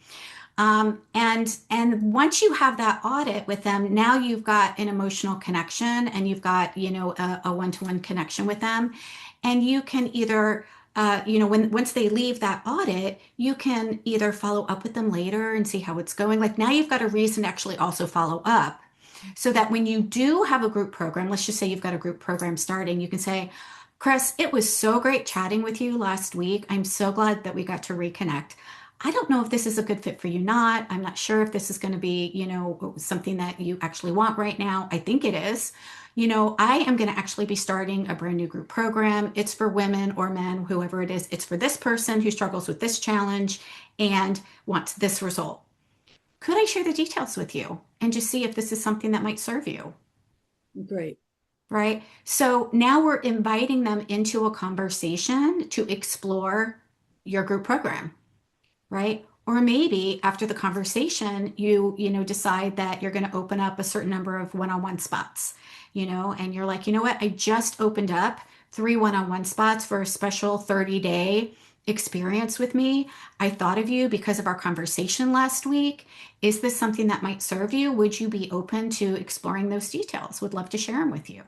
And once you have that audit with them, now you've got an emotional connection and you've got, a one-to-one connection with them. And you can either, when once they leave that audit, you can either follow up with them later and see how it's going. Like now you've got a reason to actually also follow up. So that when you do have a group program, let's just say you've got a group program starting, you can say, Chris, it was so great chatting with you last week. I'm so glad that we got to reconnect. I don't know if this is a good fit for you, not. I'm not sure if this is going to be, something that you actually want right now. I think it is. I am going to actually be starting a brand new group program. It's for women or men, whoever it is. It's for this person who struggles with this challenge and wants this result. Could I share the details with you and just see if this is something that might serve you?
Great.
Right? So now we're inviting them into a conversation to explore your group program, right? Or maybe after the conversation, decide that you're going to open up a certain number of one-on-one spots, and you're like, you know what? I just opened up 3 one-on-one spots for a special 30-day experience with me. I thought of you because of our conversation last week. Is this something that might serve you? Would you be open to exploring those details? Would love to share them with you.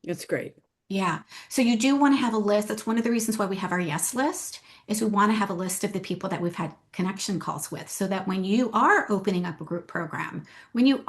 It's great.
Yeah. So you do want to have a list. That's one of the reasons why we have our yes list is we want to have a list of the people that we've had connection calls with so that when you are opening up a group program, when you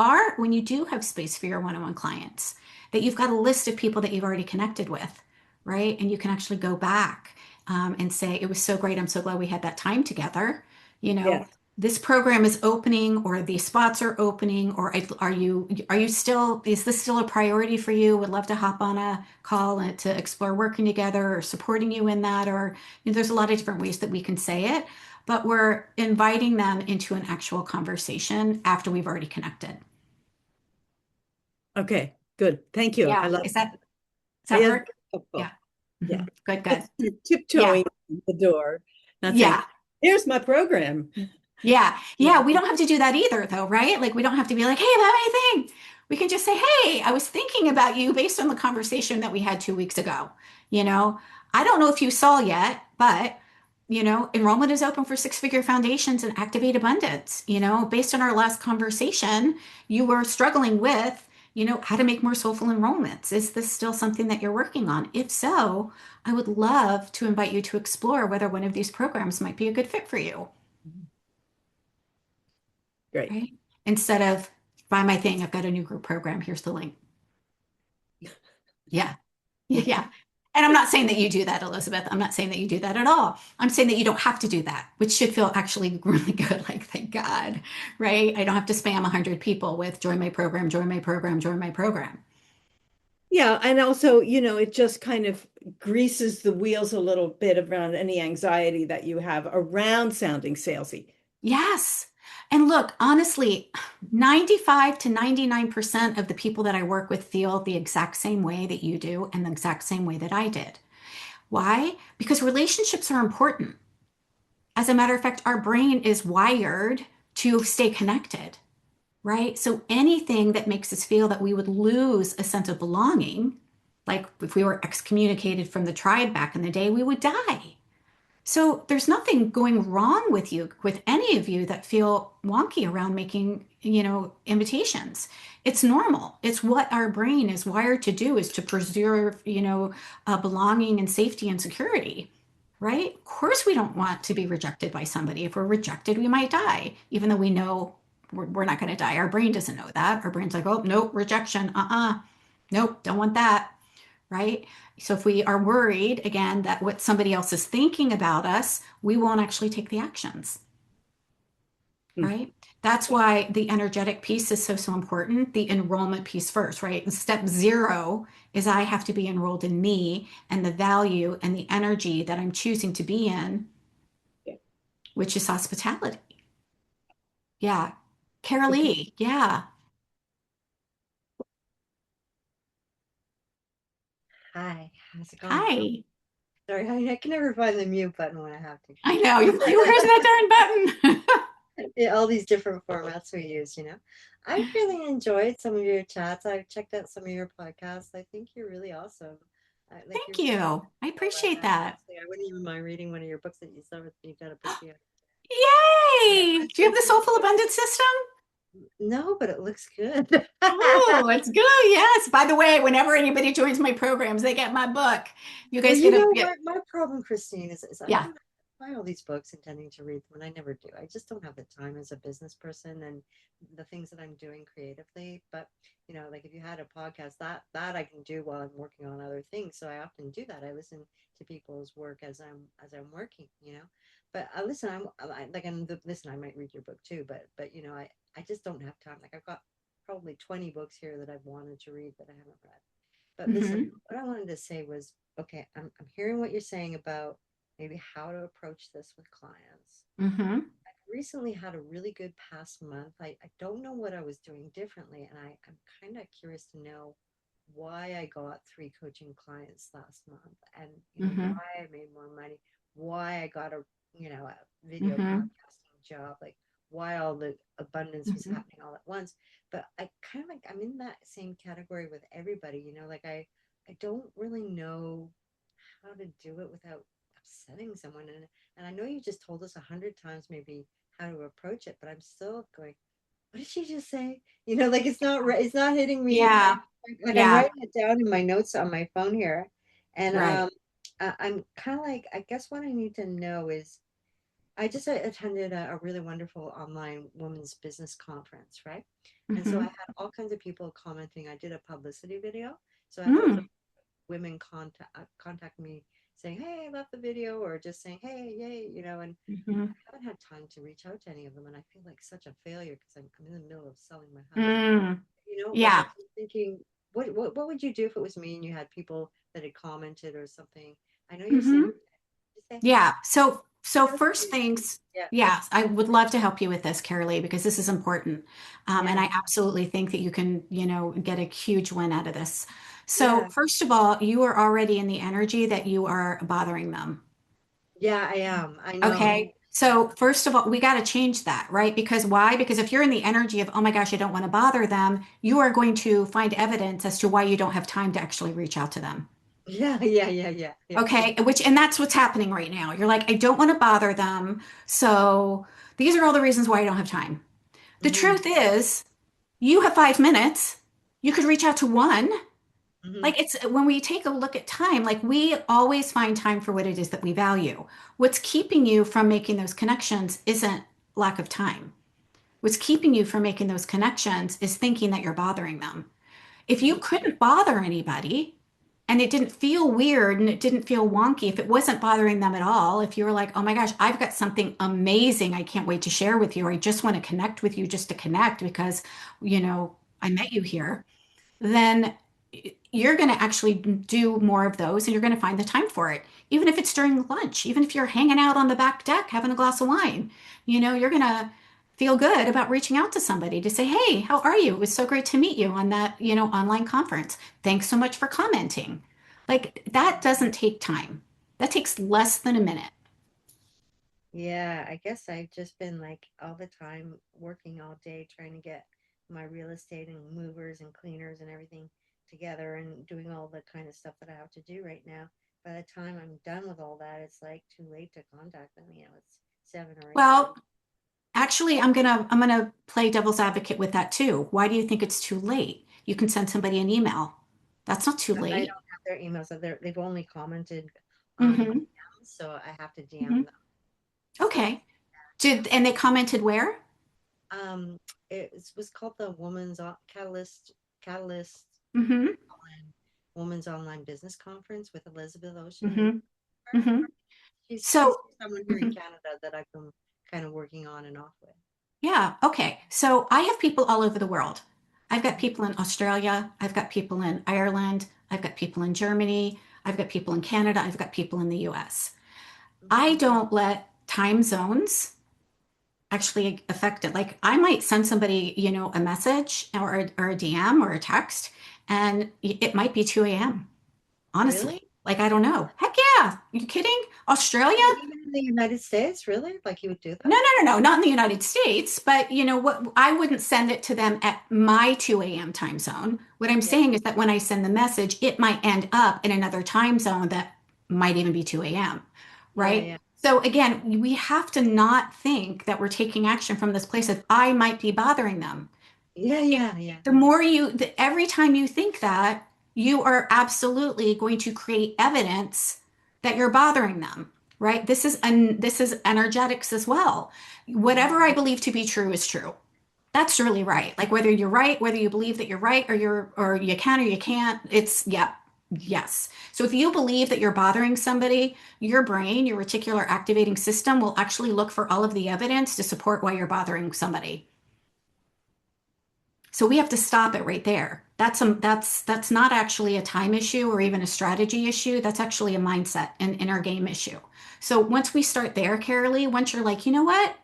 do have space for your one-on-one clients, that you've got a list of people that you've already connected with, right? And you can actually go back and say, it was so great. I'm so glad we had that time together. You know,
Yes.
this program is opening or these spots are opening or are you still is this still a priority for you? Would love to hop on a call and to explore working together or supporting you in that or there's a lot of different ways that we can say it, but we're inviting them into an actual conversation after we've already connected.
Okay, good. Thank you. I
Yeah,
love
is that does
it.
that
Yes,
work? Yeah.
helpful. Yeah.
Mhm. Good, good.
That's
Yeah.
tiptoeing in the door, not saying,
Yeah.
here's my program.
Yeah.
Yeah.
Yeah. We don't have to do that either, though, right? Like, we don't have to be like, hey, about anything. We can just say, hey, I was thinking about you based on the conversation that we had 2 weeks ago. You know, I don't know if you saw yet, but, enrollment is open for six-figure foundations and Activate Abundance. Based on our last conversation, you were struggling with, how to make more soulful enrollments. Is this still something that you're working on? If so, I would love to invite you to explore whether one of these programs might be a good fit for you.
Great.
Right? Instead of buy my thing, I've got a new group program. Here's the link. Yeah. Yeah. Yeah. And I'm not saying that you do that, Elizabeth. I'm not saying that you do that at all. I'm saying that you don't have to do that, which should feel actually really good. Like, thank God, right? I don't have to spam 100 people with join my program, join my program, join my program.
Yeah, and also, it just kind of greases the wheels a little bit around any anxiety that you have around sounding salesy.
Yes. And look, honestly, 95 to 99% of the people that I work with feel the exact same way that you do and the exact same way that I did. Why? Because relationships are important. As a matter of fact, our brain is wired to stay connected, right? So anything that makes us feel that we would lose a sense of belonging, like if we were excommunicated from the tribe back in the day, we would die. So there's nothing going wrong with you, with any of you that feel wonky around making, invitations. It's normal. It's what our brain is wired to do, is to preserve, belonging and safety and security, right? Of course, we don't want to be rejected by somebody. If we're rejected, we might die, even though we know we're not going to die. Our brain doesn't know that. Our brain's like, oh, nope, rejection. Nope, don't want that, right? So if we are worried again that what somebody else is thinking about us, we won't actually take the actions,
Hmm.
right? That's why the energetic piece is so important. The enrollment piece first, right? And step zero is I have to be enrolled in me and the value and the energy that I'm choosing to be in,
Yeah.
which is hospitality. Yeah. Carolee, yeah.
Hi, how's it going?
Hi.
Sorry, I can never find the mute button when I have to.
I know. You're like, where's that darn button?
Yeah, all these different formats we use, you know. I really enjoyed some of your chats. I've checked out some of your podcasts. I think you're really awesome. Like
Thank
you're really
you. I
well read.
appreciate that.
Honestly, I wouldn't even mind reading one of your books that you said you've got a book together.
Yay!
I
Do you have
think
the Soulful Abundance system?
no, but it looks good.
Oh, it's good. Yes. By the way, whenever anybody joins my programs, they get my book. You
Well,
guys get a,
my problem, Christine, is I
yeah.
don't buy all these books intending to read them, and I never do. I just don't have the time as a business person and the things that I'm doing creatively. But like if you had a podcast, that I can do while I'm working on other things. So I often do that. I listen to people's work as I'm working. But I listen. Listen. I might read your book too, but I just don't have time. Like I've got probably 20 books here that I've wanted to read that I haven't read. But listen,
Hmm.
what I wanted to say was, okay, I'm hearing what you're saying about maybe how to approach this with clients.
Hmm.
I've recently had a really good past month. I don't know what I was doing differently, and I'm kind of curious to know why I got 3 coaching clients last month and
Hmm.
why I made more money, why I got a video
Hmm.
podcasting job, like why all the abundance was
Hmm.
happening all at once. But I kind of like I'm in that same category with everybody, like I don't really know how to do it without upsetting someone. And I know you just told us 100 times maybe how to approach it, but I'm still going, what did she just say? Like it's not right. It's not hitting me.
Yeah.
Like I'm
Yeah.
writing it down in my notes on my phone here. And
Right.
I'm kind of like, I guess what I need to know is I just attended a really wonderful online women's business conference, right? And so I
Hmm.
had all kinds of people commenting. I did a publicity video. So I had lots of
Mm.
women contact me saying, "Hey, I love the video," or just saying, "Hey, yay," and
Hmm.
I haven't had time to reach out to any of them, and I feel like such a failure because I'm in the middle of selling my house.
Mm.
Like I'm
Yeah.
just thinking, what would you do if it was me and you had people that had commented or something? I know you're saying,
Hmm.
just say,
Yeah. So
"How
first
you-"
things,
yeah,
yes, I would love to help you with this, Carolee, because this is important. And
yeah,
I absolutely think that you can, get a huge win out of this. So
yeah,
first of all, you are already in the energy that you are bothering them.
yeah. I am. I know.
Okay. So first of all, we got to change that, right? Because why? Because if you're in the energy of, oh my gosh, I don't want to bother them, you are going to find evidence as to why you don't have time to actually reach out to them.
Yeah, yeah, yeah, yeah, yeah.
Okay. And that's what's happening right now. You're like, I don't want to bother them. So these are all the reasons why I don't have time. The
Hmm.
truth is, you have 5 minutes. You could reach out to one.
Hmm.
Like it's when we take a look at time, like we always find time for what it is that we value. What's keeping you from making those connections isn't lack of time. What's keeping you from making those connections is thinking that you're bothering them. If you couldn't bother anybody and it didn't feel weird and it didn't feel wonky, if it wasn't bothering them at all, if you were like, oh my gosh, I've got something amazing I can't wait to share with you, or I just want to connect with you just to connect because, I met you here, then you're going to actually do more of those and you're going to find the time for it. Even if it's during lunch, even if you're hanging out on the back deck having a glass of wine, you're going to feel good about reaching out to somebody to say, "Hey, how are you? It was so great to meet you on that, online conference. Thanks so much for commenting." Like that doesn't take time. That takes less than a minute.
Yeah, I guess I've just been like all the time working all day trying to get my real estate and movers and cleaners and everything together and doing all the kind of stuff that I have to do right now. By the time I'm done with all that, it's like too late to contact them. It's 7 or 8.
Well, actually, I'm gonna play devil's advocate with that too. Why do you think it's too late? You can send somebody an email. That's not too
I
late.
don't have their emails. So they've only commented on my
Hmm.
DMs, so I have to
Hmm.
DM them. So
Okay. And they commented where?
um, it was called the Catalyst
Hmm.
Online Women's Online Business Conference with Elizabeth Ocean and
Hmm. Hmm.
she's
So,
someone here in
mhm.
Canada that I've been kind of working on and off with.
Yeah, okay. So I have people all over the world. I've got
Mhm.
people in Australia, I've got people in Ireland, I've got people in Germany, I've got people in Canada, I've got people in the US. I
Mhm.
don't let time zones actually affect it. Like I might send somebody, a message or a DM or a text, and it might be 2 a.m.
Really?
Honestly. Like I don't know. Heck yeah. Are you kidding? Australia?
Even in the United States, really? Like you would do
No,
that?
no, no, no, not in the United States, but you know what? I wouldn't send it to them at my 2 a.m. time zone. What I'm
Yeah,
saying is that when I send the message, it might end up in another time zone that might even be 2 a.m.
yeah,
Right?
yeah,
So again, we have to not think that we're taking action from this place of I might be bothering them.
yeah, yeah, yeah.
Every time you think that, you are absolutely going to create evidence that you're bothering them, right? This is energetics as well. Whatever
Mhm.
I believe to be true is true. That's really right. Like whether you're right, whether you believe that you're right or you can or you can't, it's yeah. Yes. So if you believe that you're bothering somebody, your brain, your reticular activating system will actually look for all of the evidence to support why you're bothering somebody. So we have to stop it right there. That's not actually a time issue or even a strategy issue. That's actually a mindset and inner game issue. So once we start there, Carolee, once you're like, you know what?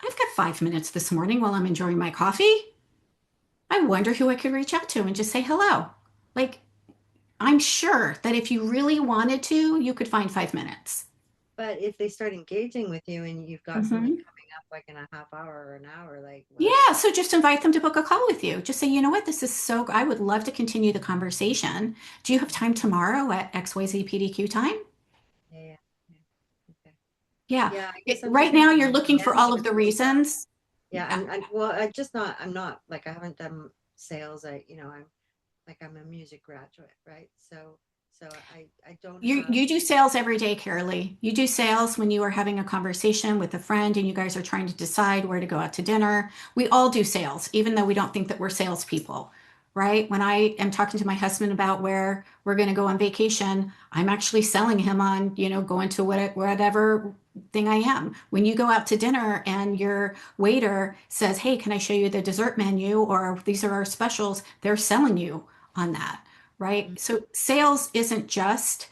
I've got 5 minutes this morning while I'm enjoying my coffee. I wonder who I could reach out to and just say hello. Like, I'm sure that if you really wanted to, you could find 5 minutes.
But if they start engaging with you and you've got something
Mhm.
coming up like in a half hour or an hour, like what?
Yeah, so just invite them to book a call with you. Just say, you know what, I would love to continue the conversation. Do you have time tomorrow at XYZ PDQ time?
Yeah, yeah, yeah. Okay.
Yeah.
Yeah, I guess I'm
Right
just
now,
looking
you're
at
looking for
DMs
all of
because
the reasons.
yeah,
Yeah.
well, I'm not like I haven't done sales. I'm a music graduate, right? So I don't have.
You do sales every day, Carolee. You do sales when you are having a conversation with a friend and you guys are trying to decide where to go out to dinner. We all do sales, even though we don't think that we're salespeople, right? When I am talking to my husband about where we're going to go on vacation, I'm actually selling him on, going to whatever thing I am. When you go out to dinner and your waiter says, "Hey, can I show you the dessert menu?" or "These are our specials," they're selling you on that, right? So sales isn't just,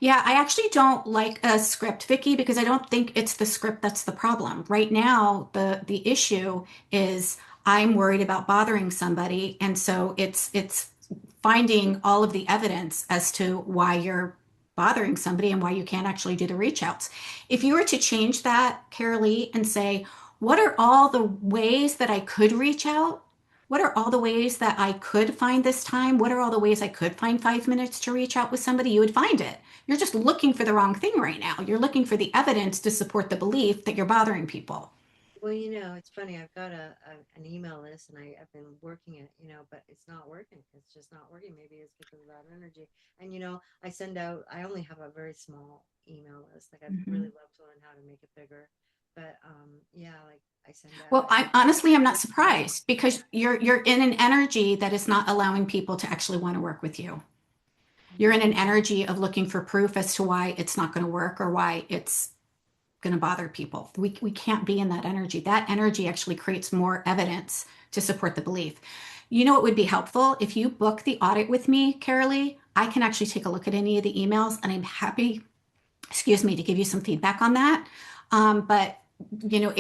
yeah, I actually don't like a script, Vicky, because I don't think it's the script that's the problem. Right now, the issue is I'm worried about bothering somebody, and so it's finding all of the evidence as to why you're bothering somebody and why you can't actually do the reach outs. If you were to change that, Carolee, and say, what are all the ways that I could reach out? What are all the ways that I could find this time? What are all the ways I could find 5 minutes to reach out with somebody? You would find it. You're just looking for the wrong thing right now. You're looking for the evidence to support the belief that you're bothering people.
Well, it's funny. I've got an email list and I've been working it, but it's not working. It's just not working. Maybe it's because of that energy. And I only have a very small email list. Like I'd really
Mhm.
love to learn how to make it bigger. But yeah, like I send out
Well, I'm not surprised because you're in an energy that is not allowing people to actually want to work with you. You're in
Mhm.
an energy of looking for proof as to why it's not going to work or why it's going to bother people. We can't be in that energy. That energy actually creates more evidence to support the belief. You know, it would be helpful if you book the audit with me, Carolee. I can actually take a look at any of the emails and I'm happy, excuse me, to give you some feedback on that. But you know,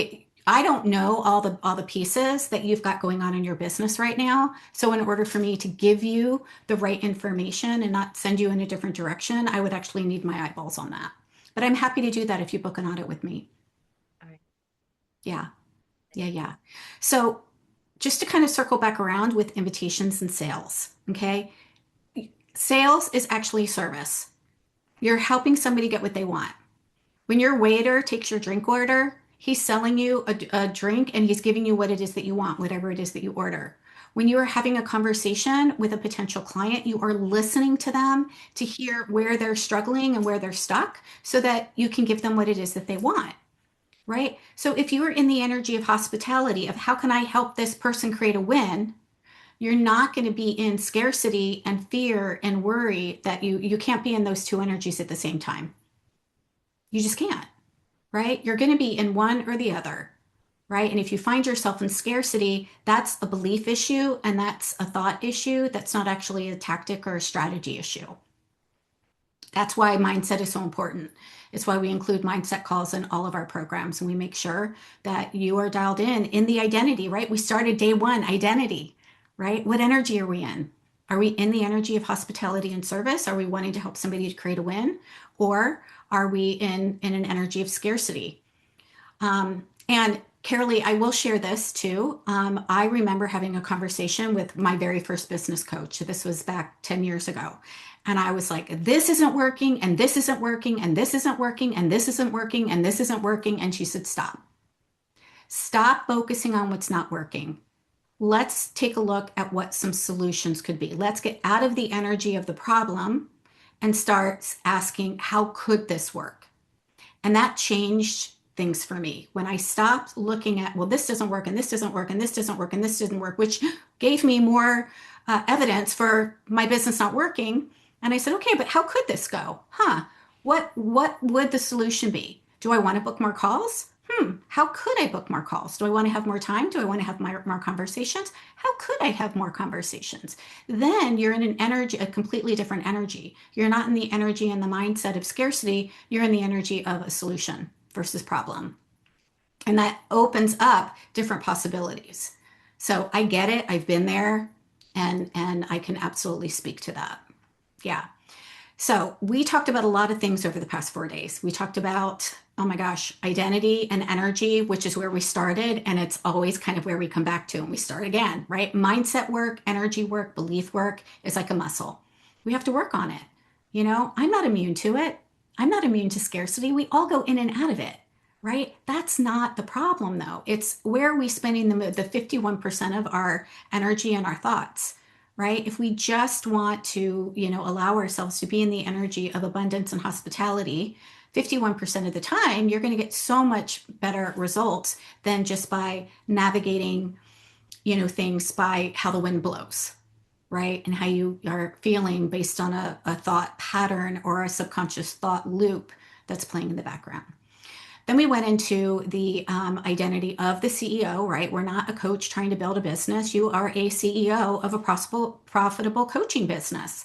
I don't know all the pieces that you've got going on in your business right now. So in order for me to give you the right information and not send you in a different direction, I would actually need my eyeballs on that. But I'm happy to do that if you book an audit with me.
All right.
Yeah, yeah. So just to kind of circle back around with invitations and sales, okay? Sales is actually service. You're helping somebody get what they want. When your waiter takes your drink order, he's selling you a drink and he's giving you what it is that you want, whatever it is that you order. When you are having a conversation with a potential client, you are listening to them to hear where they're struggling and where they're stuck so that you can give them what it is that they want, right? So if you are in the energy of hospitality, of how can I help this person create a win, you're not going to be in scarcity and fear and worry that you can't be in those two energies at the same time. You just can't, right? You're going to be in one or the other, right? And if you find yourself in scarcity, that's a belief issue and that's a thought issue. That's not actually a tactic or a strategy issue. That's why mindset is so important. It's why we include mindset calls in all of our programs and we make sure that you are dialed in the identity, right? We started day one, identity, right? What energy are we in? Are we in the energy of hospitality and service? Are we wanting to help somebody to create a win? Or are we in an energy of scarcity? And Carolee, I will share this too. I remember having a conversation with my very first business coach. This was back 10 years ago. And I was like, this isn't working, and this isn't working, and this isn't working, and this isn't working, and this isn't working. And she said, stop. Stop focusing on what's not working. Let's take a look at what some solutions could be. Let's get out of the energy of the problem and start asking, how could this work? And that changed things for me when I stopped looking at, well, this doesn't work, and this doesn't work, and this doesn't work, and this didn't work, which gave me more evidence for my business not working. And I said, okay, but how could this go? What would the solution be? Do I want to book more calls? How could I book more calls? Do I want to have more time? Do I want to have more conversations? How could I have more conversations? Then you're in an energy, a completely different energy. You're not in the energy and the mindset of scarcity. You're in the energy of a solution versus problem. And that opens up different possibilities. So I get it. I've been there and I can absolutely speak to that. Yeah. So we talked about a lot of things over the past 4 days. We talked about, oh my gosh, identity and energy, which is where we started. And it's always kind of where we come back to and we start again, right? Mindset work, energy work, belief work is like a muscle. We have to work on it. You know, I'm not immune to it. I'm not immune to scarcity. We all go in and out of it, right? That's not the problem though. It's where are we spending the 51% of our energy and our thoughts? Right? If we just want to, you know, allow ourselves to be in the energy of abundance and hospitality, 51% of the time, you're going to get so much better results than just by navigating, you know, things by how the wind blows, right? And how you are feeling based on a thought pattern or a subconscious thought loop that's playing in the background. Then we went into the identity of the CEO, right? We're not a coach trying to build a business. You are a CEO of a profitable coaching business.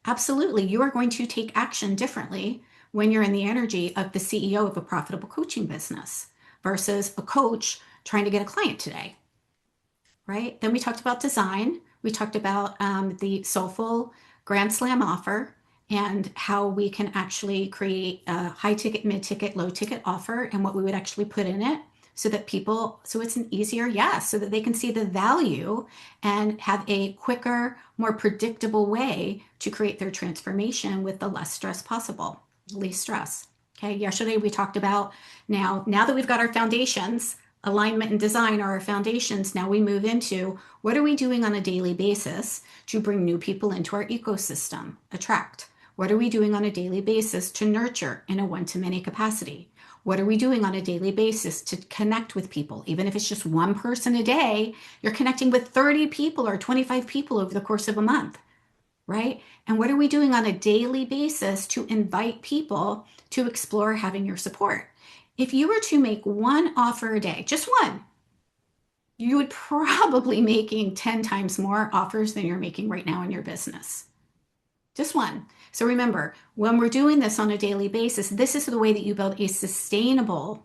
Absolutely. You are going to take action differently when you're in the energy of the CEO of a profitable coaching business versus a coach trying to get a client today, right? Then we talked about design. We talked about the Soulful Grand Slam offer and how we can actually create a high ticket, mid ticket, low ticket offer and what we would actually put in it so that people, so it's an easier yes, so that they can see the value and have a quicker, more predictable way to create their transformation with the less stress possible, least stress. Okay, yesterday we talked about now that we've got our foundations, alignment and design are our foundations. Now we move into what are we doing on a daily basis to bring new people into our ecosystem, attract. What are we doing on a daily basis to nurture in a one-to-many capacity? What are we doing on a daily basis to connect with people? Even if it's just one person a day, you're connecting with 30 people or 25 people over the course of a month, right? And what are we doing on a daily basis to invite people to explore having your support? If you were to make one offer a day, just one, you would probably making 10 times more offers than you're making right now in your business. Just one. So remember, when we're doing this on a daily basis, this is the way that you build a sustainable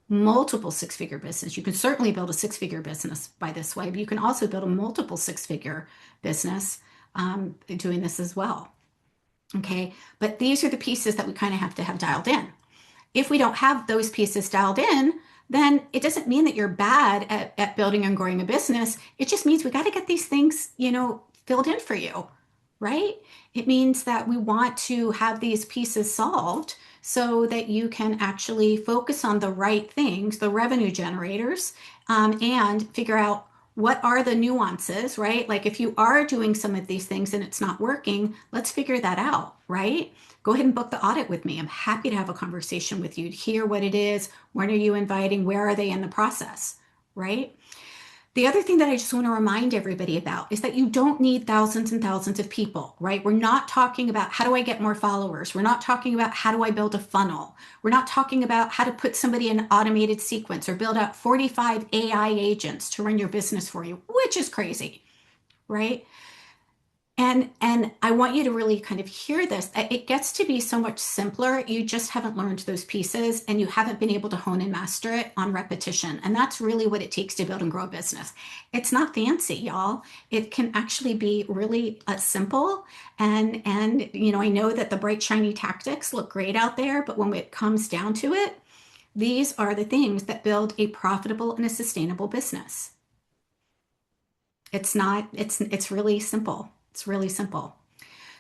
multiple six-figure business. You can certainly build a six-figure business by this way, but you can also build a multiple six-figure business doing this as well. Okay, but these are the pieces that we kind of have to have dialed in. If we don't have those pieces dialed in, then it doesn't mean that you're bad at building and growing a business. It just means we got to get these things, filled in for you, right? It means that we want to have these pieces solved so that you can actually focus on the right things, the revenue generators, and figure out what are the nuances, right? Like if you are doing some of these things and it's not working, let's figure that out, right? Go ahead and book the audit with me. I'm happy to have a conversation with you to hear what it is. When are you inviting? Where are they in the process, right? The other thing that I just want to remind everybody about is that you don't need thousands and thousands of people, right? We're not talking about how do I get more followers? We're not talking about how do I build a funnel? We're not talking about how to put somebody in an automated sequence or build out 45 AI agents to run your business for you, which is crazy, right? And I want you to really kind of hear this. It gets to be so much simpler. You just haven't learned those pieces and you haven't been able to hone and master it on repetition. And that's really what it takes to build and grow a business. It's not fancy, y'all. It can actually be really simple. And I know that the bright, shiny tactics look great out there, but when it comes down to it, these are the things that build a profitable and a sustainable business. It's really simple. It's really simple.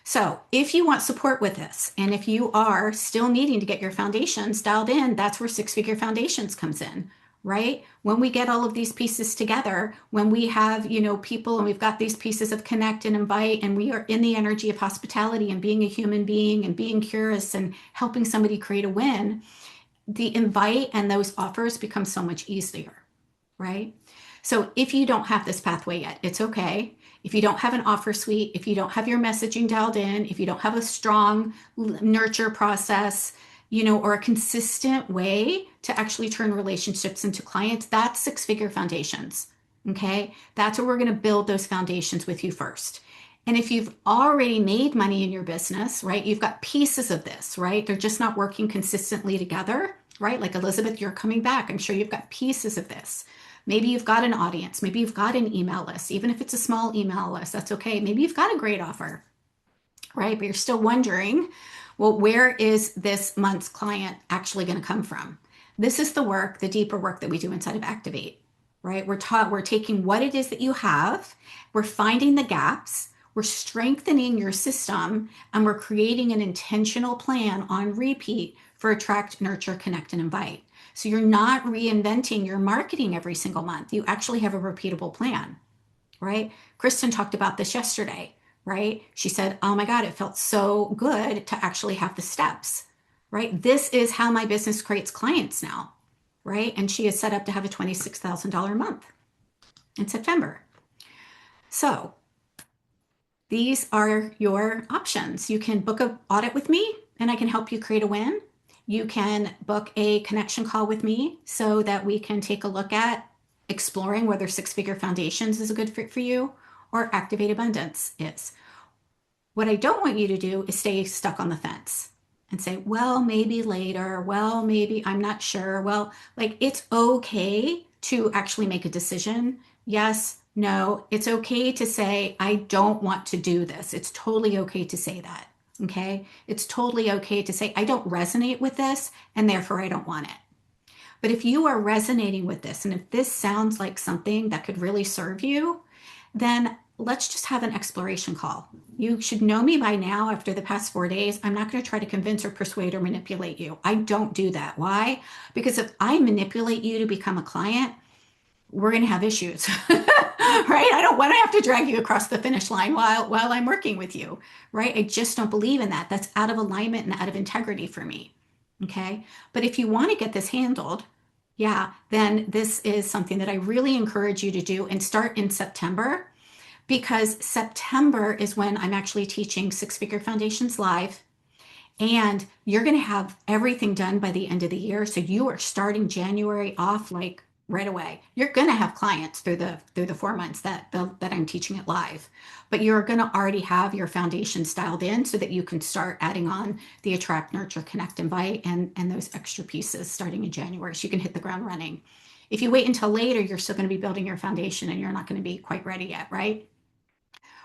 So if you want support with this, and if you are still needing to get your foundations dialed in, that's where Six Figure Foundations comes in, right? When we get all of these pieces together, when we have, people and we've got these pieces of connect and invite, and we are in the energy of hospitality and being a human being and being curious and helping somebody create a win, the invite and those offers become so much easier, right? So if you don't have this pathway yet, it's okay. If you don't have an offer suite, if you don't have your messaging dialed in, if you don't have a strong nurture process, or a consistent way to actually turn relationships into clients, that's Six Figure Foundations. Okay. That's where we're going to build those foundations with you first. And if you've already made money in your business, right, you've got pieces of this, right? They're just not working consistently together, right? Like Elizabeth, you're coming back. I'm sure you've got pieces of this. Maybe you've got an audience. Maybe you've got an email list. Even if it's a small email list, that's okay. Maybe you've got a great offer, right? But you're still wondering, well, where is this month's client actually going to come from? This is the work, the deeper work that we do inside of Activate, right? We're taking what it is that you have, we're finding the gaps, we're strengthening your system, and we're creating an intentional plan on repeat for attract, nurture, connect, and invite. So you're not reinventing your marketing every single month. You actually have a repeatable plan, right? Kristen talked about this yesterday, right? She said, oh my God, it felt so good to actually have the steps, right? This is how my business creates clients now, right? And she is set up to have a $26,000 a month in September. So these are your options. You can book an audit with me and I can help you create a win. You can book a connection call with me so that we can take a look at exploring whether Six Figure Foundations is a good fit for you or Activate Abundance is. What I don't want you to do is stay stuck on the fence and say, well, maybe later. Well, maybe I'm not sure. Well, like it's okay to actually make a decision. Yes, no, it's okay to say, I don't want to do this. It's totally okay to say that. Okay. It's totally okay to say, I don't resonate with this and therefore I don't want it. But if you are resonating with this and if this sounds like something that could really serve you, then let's just have an exploration call. You should know me by now after the past 4 days. I'm not going to try to convince or persuade or manipulate you. I don't do that. Why? Because if I manipulate you to become a client, we're going to have issues, right? I don't want to have to drag you across the finish line while I'm working with you, right? I just don't believe in that. That's out of alignment and out of integrity for me. Okay. But if you want to get this handled, yeah, then this is something that I really encourage you to do and start in September, because September is when I'm actually teaching Six Figure Foundations live. And you're going to have everything done by the end of the year. So you are starting January off like right away. You're going to have clients through the 4 months that I'm teaching it live, but you're going to already have your foundation styled in so that you can start adding on the attract, nurture, connect, invite, and those extra pieces starting in January, so you can hit the ground running. If you wait until later, you're still going to be building your foundation and you're not going to be quite ready yet, right?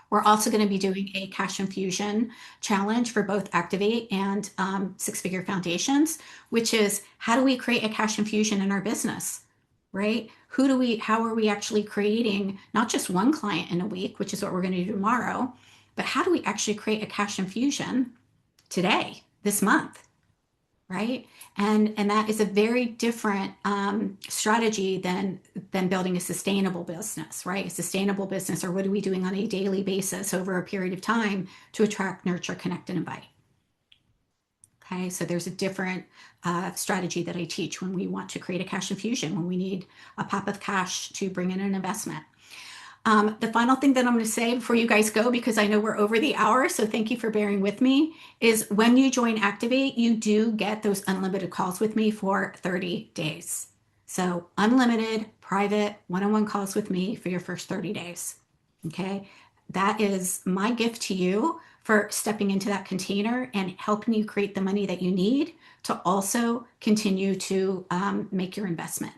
We're also going to be doing a cash infusion challenge for both Activate and Six Figure Foundations, which is how do we create a cash infusion in our business, right? How are we actually creating not just one client in a week, which is what we're going to do tomorrow, but how do we actually create a cash infusion today, this month? Right? And that is a very different strategy than building a sustainable business, right? A sustainable business, or what are we doing on a daily basis over a period of time to attract, nurture, connect, and invite? Okay, so there's a different strategy that I teach when we want to create a cash infusion, when we need a pop of cash to bring in an investment. The final thing that I'm going to say before you guys go, because I know we're over the hour, so thank you for bearing with me, is when you join Activate, you do get those unlimited calls with me for 30 days. So unlimited, private, one-on-one calls with me for your first 30 days. Okay. That is my gift to you for stepping into that container and helping you create the money that you need to also continue to make your investment.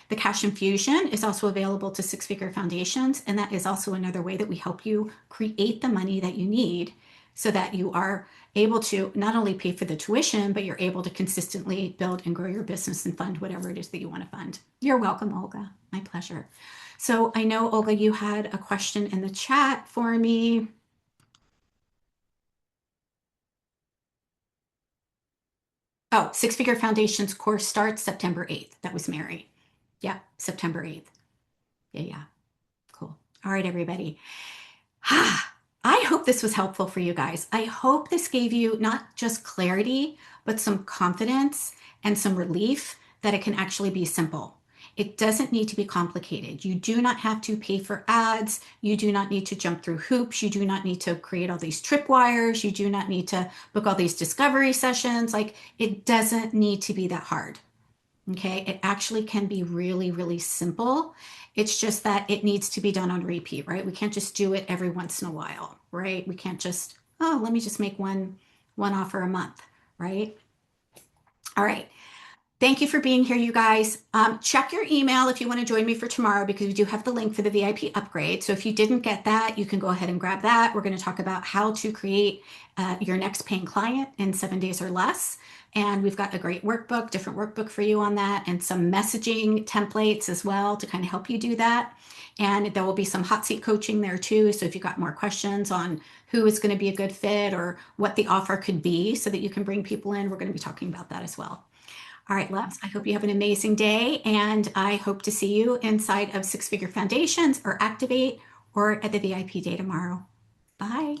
The cash infusion is also available to Six Figure Foundations, and that is also another way that we help you create the money that you need so that you are able to not only pay for the tuition, but you're able to consistently build and grow your business and fund whatever it is that you want to fund. You're welcome, Olga. My pleasure. So I know, Olga, you had a question in the chat for me. Oh, Six Figure Foundations course starts September 8th. That was Mary. Yeah, September 8th. Yeah. Cool. All right, everybody. I hope this was helpful for you guys. I hope this gave you not just clarity, but some confidence and some relief that it can actually be simple. It doesn't need to be complicated. You do not have to pay for ads. You do not need to jump through hoops. You do not need to create all these tripwires. You do not need to book all these discovery sessions. Like, it doesn't need to be that hard. Okay, it actually can be really, really simple. It's just that it needs to be done on repeat, right? We can't just do it every once in a while, right? We can't just, oh, let me just make one offer a month, right? All right. Thank you for being here, you guys. Check your email if you want to join me for tomorrow, because we do have the link for the VIP upgrade. So if you didn't get that, you can go ahead and grab that. We're going to talk about how to create your next paying client in 7 days or less. And we've got a great workbook, different workbook for you on that, and some messaging templates as well to kind of help you do that. And there will be some hot seat coaching there too. So if you've got more questions on who is going to be a good fit or what the offer could be so that you can bring people in, we're going to be talking about that as well. All right, loves, I hope you have an amazing day, and I hope to see you inside of Six Figure Foundations or Activate or at the VIP day tomorrow. Bye.